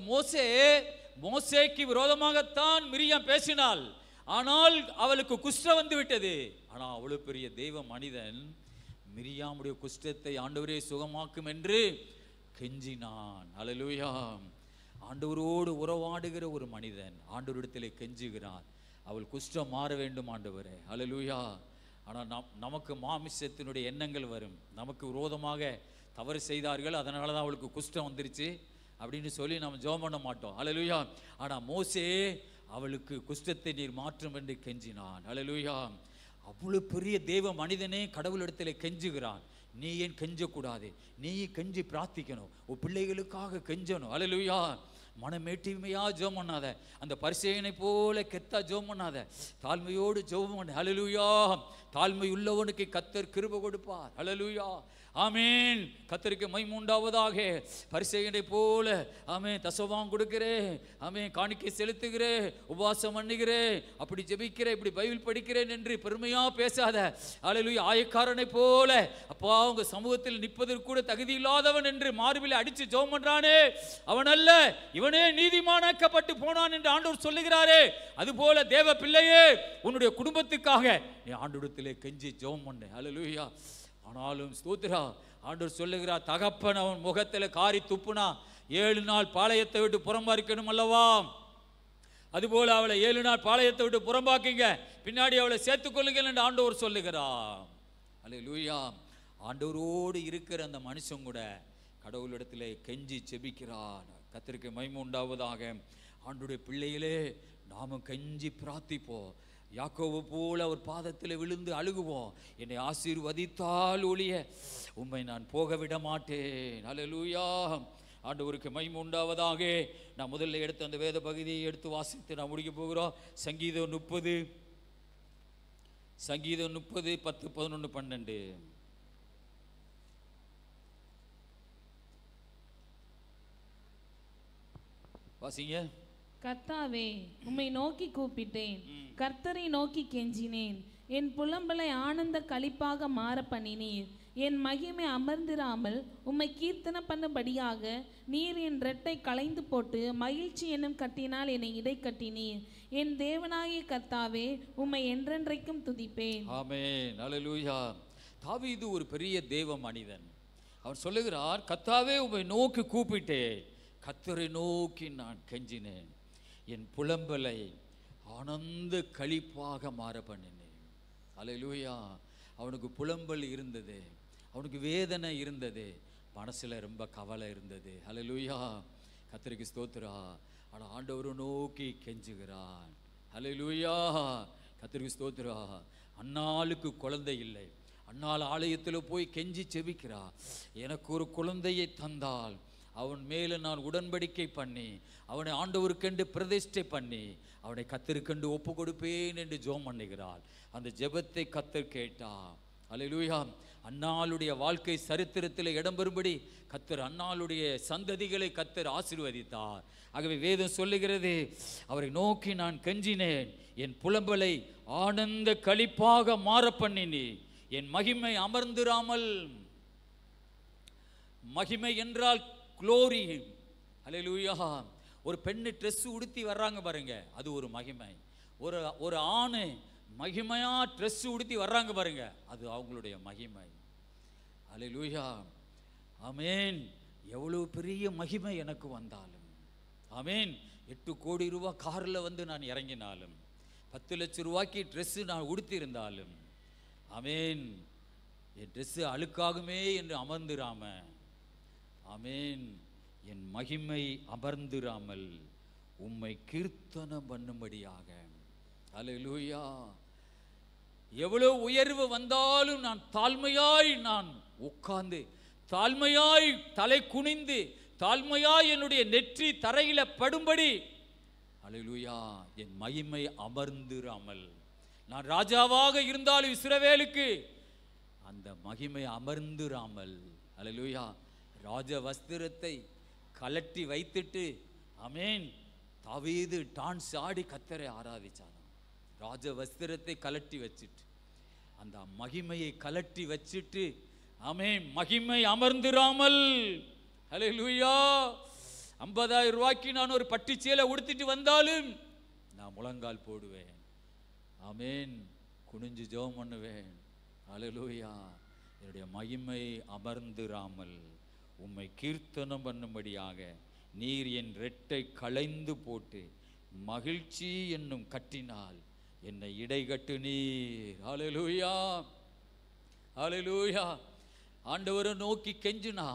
A: மோசேக்கு விரோதமாகத்தான் மிரியாம் பேசினாள். ஆனால் அவளுக்கு குஷ்டம் வந்து விட்டது. ஆனால் அவ்வளவு பெரிய தெய்வ மனிதன் மிரியாமுடைய குஷ்டத்தை ஆண்டவரே சுகமாக்கும் என்று கெஞ்சினான். அல்லேலூயா. ஆண்டவரோடு உறவாடுகிற ஒரு மனிதன் ஆண்டவரிடத்திலே கெஞ்சுகிறான், அவள் குஷ்டம் மாற வேண்டும் ஆண்டவரே. அல்லேலூயா. ஆனால் நமக்கு மாமிசத்தினுடைய எண்ணங்கள் வரும். நமக்கு விரோதமாக தவறு செய்தார்கள், அதனால தான் அவளுக்கு குஷ்டம் வந்துருச்சு அப்படின்னு சொல்லி நம்ம ஜெபம் பண்ண மாட்டோம். அல்லேலூயா. ஆனால் மோசே அவளுக்கு குஷ்டத்தை நீர் மாற்றும் என்று கெஞ்சினான். அல்லேலூயா. அவ்வளவு பெரிய தேவ மனிதனே கடவுளிடத்தில் கெஞ்சுகிறான். நீ ஏன் கெஞ்சக்கூடாது? நீ கெஞ்சி பிரார்த்திக்கணும், உன் பிள்ளைகளுக்காக கெஞ்சணும். அல்லேலூயா. மனமேட்டிமையா ஜெபம் பண்ணாத, அந்த பரிசேயனை போல கெத்தா ஜெபம் பண்ணாத, தாழ்மையோடு ஜெபம் பண்ணு. அல்லேலூயா. தாழ்மை உள்ளவனுக்கு கர்த்தர் கிருபை கொடுப்பார். அல்லேலூயா. ஆமீன். கர்த்தருக்கு மகிமை உண்டாவதாக. பரிசேயனை போல ஆமீன் தசவாம் கொடுக்கிறேன், ஆமீன் காணிக்கை செலுத்துகிறேன், உபவாசம் பண்ணுகிறேன், அப்படி ஜெபிக்கிறேன், இப்படி பைபிள் படிக்கிறேன் என்று பெருமையா பேசாத. அல்லேலூயா. ஆயக்காரனை போல அப்பா உங்க சமூகத்தில் நிற்பதற்கு கூட தகுதி இல்லாதவன் என்று மார்பிலே அடிச்சு ஜெபம் பண்றானே, அவன் அல்ல, இவனே நீதிமானாக்கப்பட்டு போனான் என்று ஆண்டவர் சொல்லுகிறாரே. அதுபோல தேவ பிள்ளையே, உன்னுடைய குடும்பத்துக்காக நீ ஆண்டவரிடத்திலே கெஞ்சி ஜெபம் பண்ணு. அல்லேலூயா. ஆனாலும் ஸ்தோத்திரா, ஆண்டவர் சொல்லுகிறார், தகப்பன் அவன் முகத்தில் காரி துப்புனா 7 நாள் பாளையத்தை விட்டு புறம்பாக்கணும் அல்லவா? அதுபோல அவளை 7 நாள் பாளையத்தை விட்டு புறம்பாக்குங்க, பின்னாடி அவளை சேர்த்துக்கொள்ளுங்கள் என்று ஆண்டவர் சொல்லுகிறார். அல்லேலூயா. ஆண்டவரோடு இருக்கிற அந்த மனுஷன் கூட கடவுளிடத்திலே கெஞ்சி செபிக்கிறார். கர்த்தருக்கு மகிமை உண்டாவதாக. ஆண்டவருடைய பிள்ளைகளே, நாமும் கெஞ்சி பிரார்த்திப்போம். யாக்கோபு போல அவர் பாதத்தில் விழுந்து அழுகுவோம். என்னை ஆசீர்வதித்தால் ஒழிய உம்மை நான் போக விட மாட்டேன். அல்லேலூயா. ஆண்டவருக்கு மகிமை உண்டாவதாக. நான் முதல்ல எடுத்து அந்த வேத பகுதியை எடுத்து வாசித்து நான் முடிக்க போகிறோம். சங்கீதம் 30 10 11 12. வாசிங்க.
C: கர்த்தாவே, உம்மை நோக்கி கூப்பிட்டேன், கர்த்தரை நோக்கி கெஞ்சினேன். என் புலம்பலை ஆனந்த களிப்பாக மாற பண்ணினீர். என் மகிமை அமர்ந்திராமல் உம்மை கீர்த்தனை பண்ணும்படியாக நீர் என் ரெட்டை களைந்து போட்டு மகிழ்ச்சி என்னும் கட்டினால் என்னை இடை கட்டினீர். என் தேவனாகிய கர்த்தாவே, உம்மை என்றென்றைக்கும் துதிப்பேன்.
A: ஆமென். அல்லேலூயா. தாவீது ஒரு பெரிய தேவ மனிதன். அவர் சொல்லுகிறார், கர்த்தாவே உம்மை நோக்கி கூப்பிட்டேன், கர்த்தரை நோக்கி நான் கெஞ்சினேன், என் புலம்பலை ஆனந்த களிப்பாக மாற பண்ணினேன். அல்லேலூயா. அவனுக்கு புலம்பல் இருந்தது, அவனுக்கு வேதனை இருந்தது, மனசுல ரொம்ப கவலை இருந்தது. அல்லேலூயா. கர்த்தருக்கு ஸ்தோத்திரா. ஆனால் ஆண்டவரை நோக்கி கெஞ்சுகிறான். அல்லேலூயா. கர்த்தருக்கு ஸ்தோத்திரா. அன்னாளுக்கு குழந்தை இல்லை. அன்னாள் ஆலயத்தில் போய் கெஞ்சி செபிக்கிறா, எனக்கு ஒரு குழந்தையை தந்தால் அவன் மேலே நான் உடன்படிக்கை பண்ணி அவனை ஆண்டவருக்கென்று பிரதிஷ்டை பண்ணி அவனை கர்த்தருக்கென்று ஒப்பு கொடுப்பேன் என்று ஜெபம் பண்ணுகிறாள். அந்த ஜெபத்தை கர்த்தர் கேட்டார். அல்லேலூயா. அன்னாளுடைய வாழ்க்கை சரித்திரத்தில் இடம்பெறும்படி கர்த்தர் அன்னாளுடைய சந்ததிகளை கர்த்தர் ஆசீர்வதித்தார். ஆகவே வேதம் சொல்லுகிறது, அவரை நோக்கி நான் கெஞ்சினேன், என் புலம்பலை ஆனந்த களிப்பாக மாற பண்ணினி, என் மகிமை அமர்ந்திராமல். மகிமை என்றால் குளோரி. அல்லேலூயா. ஒரு பெண்ணு ட்ரெஸ் உடுத்தி வர்றாங்க பாருங்க, அது ஒரு மகிமை. ஒரு ஆணு மகிமையா ட்ரெஸ் உடுத்தி வர்றாங்க பாருங்க, அது அவங்களுடைய மகிமை. அல்லேலூயா. ஆமேன். எவ்வளவு பெரிய மகிமை எனக்கு வந்தாலும், ஆமேன், 8 கோடி ரூபாய் காரில் வந்து நான் இறங்கினாலும், 10 லட்சம் ரூபாய்க்கு ட்ரெஸ்ஸு நான் உடுத்தி இருந்தாலும், ஆமேன், என் ட்ரெஸ்ஸு அழுக்காகுமே என்று அமர்ந்திராம, ஆமேன், என் மகிமை அமர்ந்திராமல் உம்மை கீர்த்தனம் பண்ணும்படியாக. அல்லேலூயா. எவ்வளவு உயர்வு வந்தாலும் நான் தாழ்மையாய் நான் உட்கார்ந்து, தாழ்மையாய் தலை குனிந்து, தாழ்மையாய் என்னுடைய நெற்றி தரையில படும்படி, அல்லேலூயா, என் மகிமை அமர்ந்திராமல். நான் ராஜாவாக இருந்தாலும் இஸ்ரவேலுக்கு அந்த மகிமை அமர்ந்திராமல், அல்லேலூயா, ராஜ வஸ்திரத்தை கலட்டி வைத்துட்டு, ஆமேன், தாவீது டான்ஸ் ஆடி கர்த்தரை ஆராதிச்சான். ராஜ வஸ்திரத்தை கலட்டி வச்சிட்டு, அந்த மகிமையை கலட்டி வச்சிட்டு, ஆமேன், மகிமை அமர்ந்திராமல். அல்லேலூயா. 50,000 ரூபாய்க்கு நான் ஒரு பட்டு சேலை உடுத்திட்டு வந்தாலும் நான் முழங்கால் போடுவேன், ஆமேன், குனிஞ்சு ஜெபம் பண்ணுவேன். அல்லேலூயா. என்னுடைய மகிமை அமர்ந்திராமல் உம்மை கீர்த்தனம் பண்ணும்படியாக நீர் என் ரெட்டை களைந்து போட்டு மகிழ்ச்சி என்னும் கட்டினால் என்னை இடைகட்டு நீர். ஹல்லேலூயா, ஹல்லேலூயா. ஆண்டவரை நோக்கி கெஞ்சினா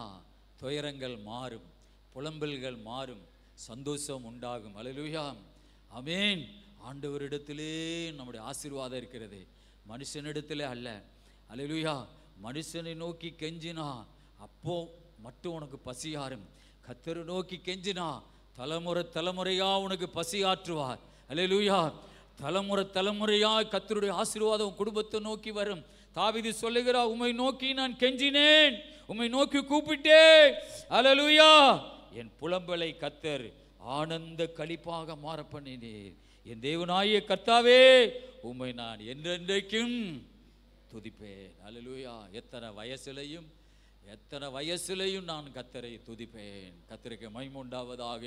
A: துயரங்கள் மாறும், புலம்பல்கள் மாறும், சந்தோஷம் உண்டாகும். ஹல்லேலூயா, ஆமென். ஆண்டவரிடத்திலே நம்முடைய ஆசீர்வாதம் இருக்கிறது, மனுஷனிடத்திலே அல்ல. ஹல்லேலூயா, மனுஷனை நோக்கி கெஞ்சினா அப்போ மட்டும் உனக்கு பசியாரும். கர்த்தரை நோக்கி கெஞ்சினா தலைமுறை தலைமுறையா உனக்கு பசி ஆற்றுவார். ஹல்லேலூயா, தலைமுறை தலைமுறையா கர்த்தருடைய ஆசீர்வாதம் குடும்பத்தை நோக்கி வரும். தாவீது சொல்லுகிறார், உம்மை நோக்கி நான் கெஞ்சினேன், உம்மை நோக்கி கூப்பிட்டேன். ஹல்லேலூயா, என் புலம்பலை கர்த்தர் ஆனந்த களிப்பாக மாற பண்ணினீர். என் தேவனாகிய கர்த்தாவே, உம்மை நான் என்றென்றைக்கும் துதிப்பேன். ஹல்லேலூயா, எத்தனை வயசிலையும் நான் கர்த்தரை துதிப்பேன். கர்த்தருக்கு மகிமை உண்டாவதாக.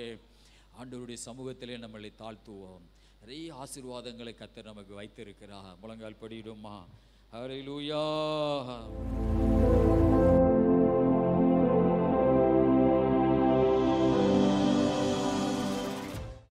A: ஆண்டவருடைய சமூகத்திலே நம்மளை தாழ்த்துவோம். நிறைய ஆசீர்வாதங்களை கர்த்தர் நமக்கு வைத்திருக்கிறார். முழங்கால் படியிடுமா? ஹல்லேலூயா.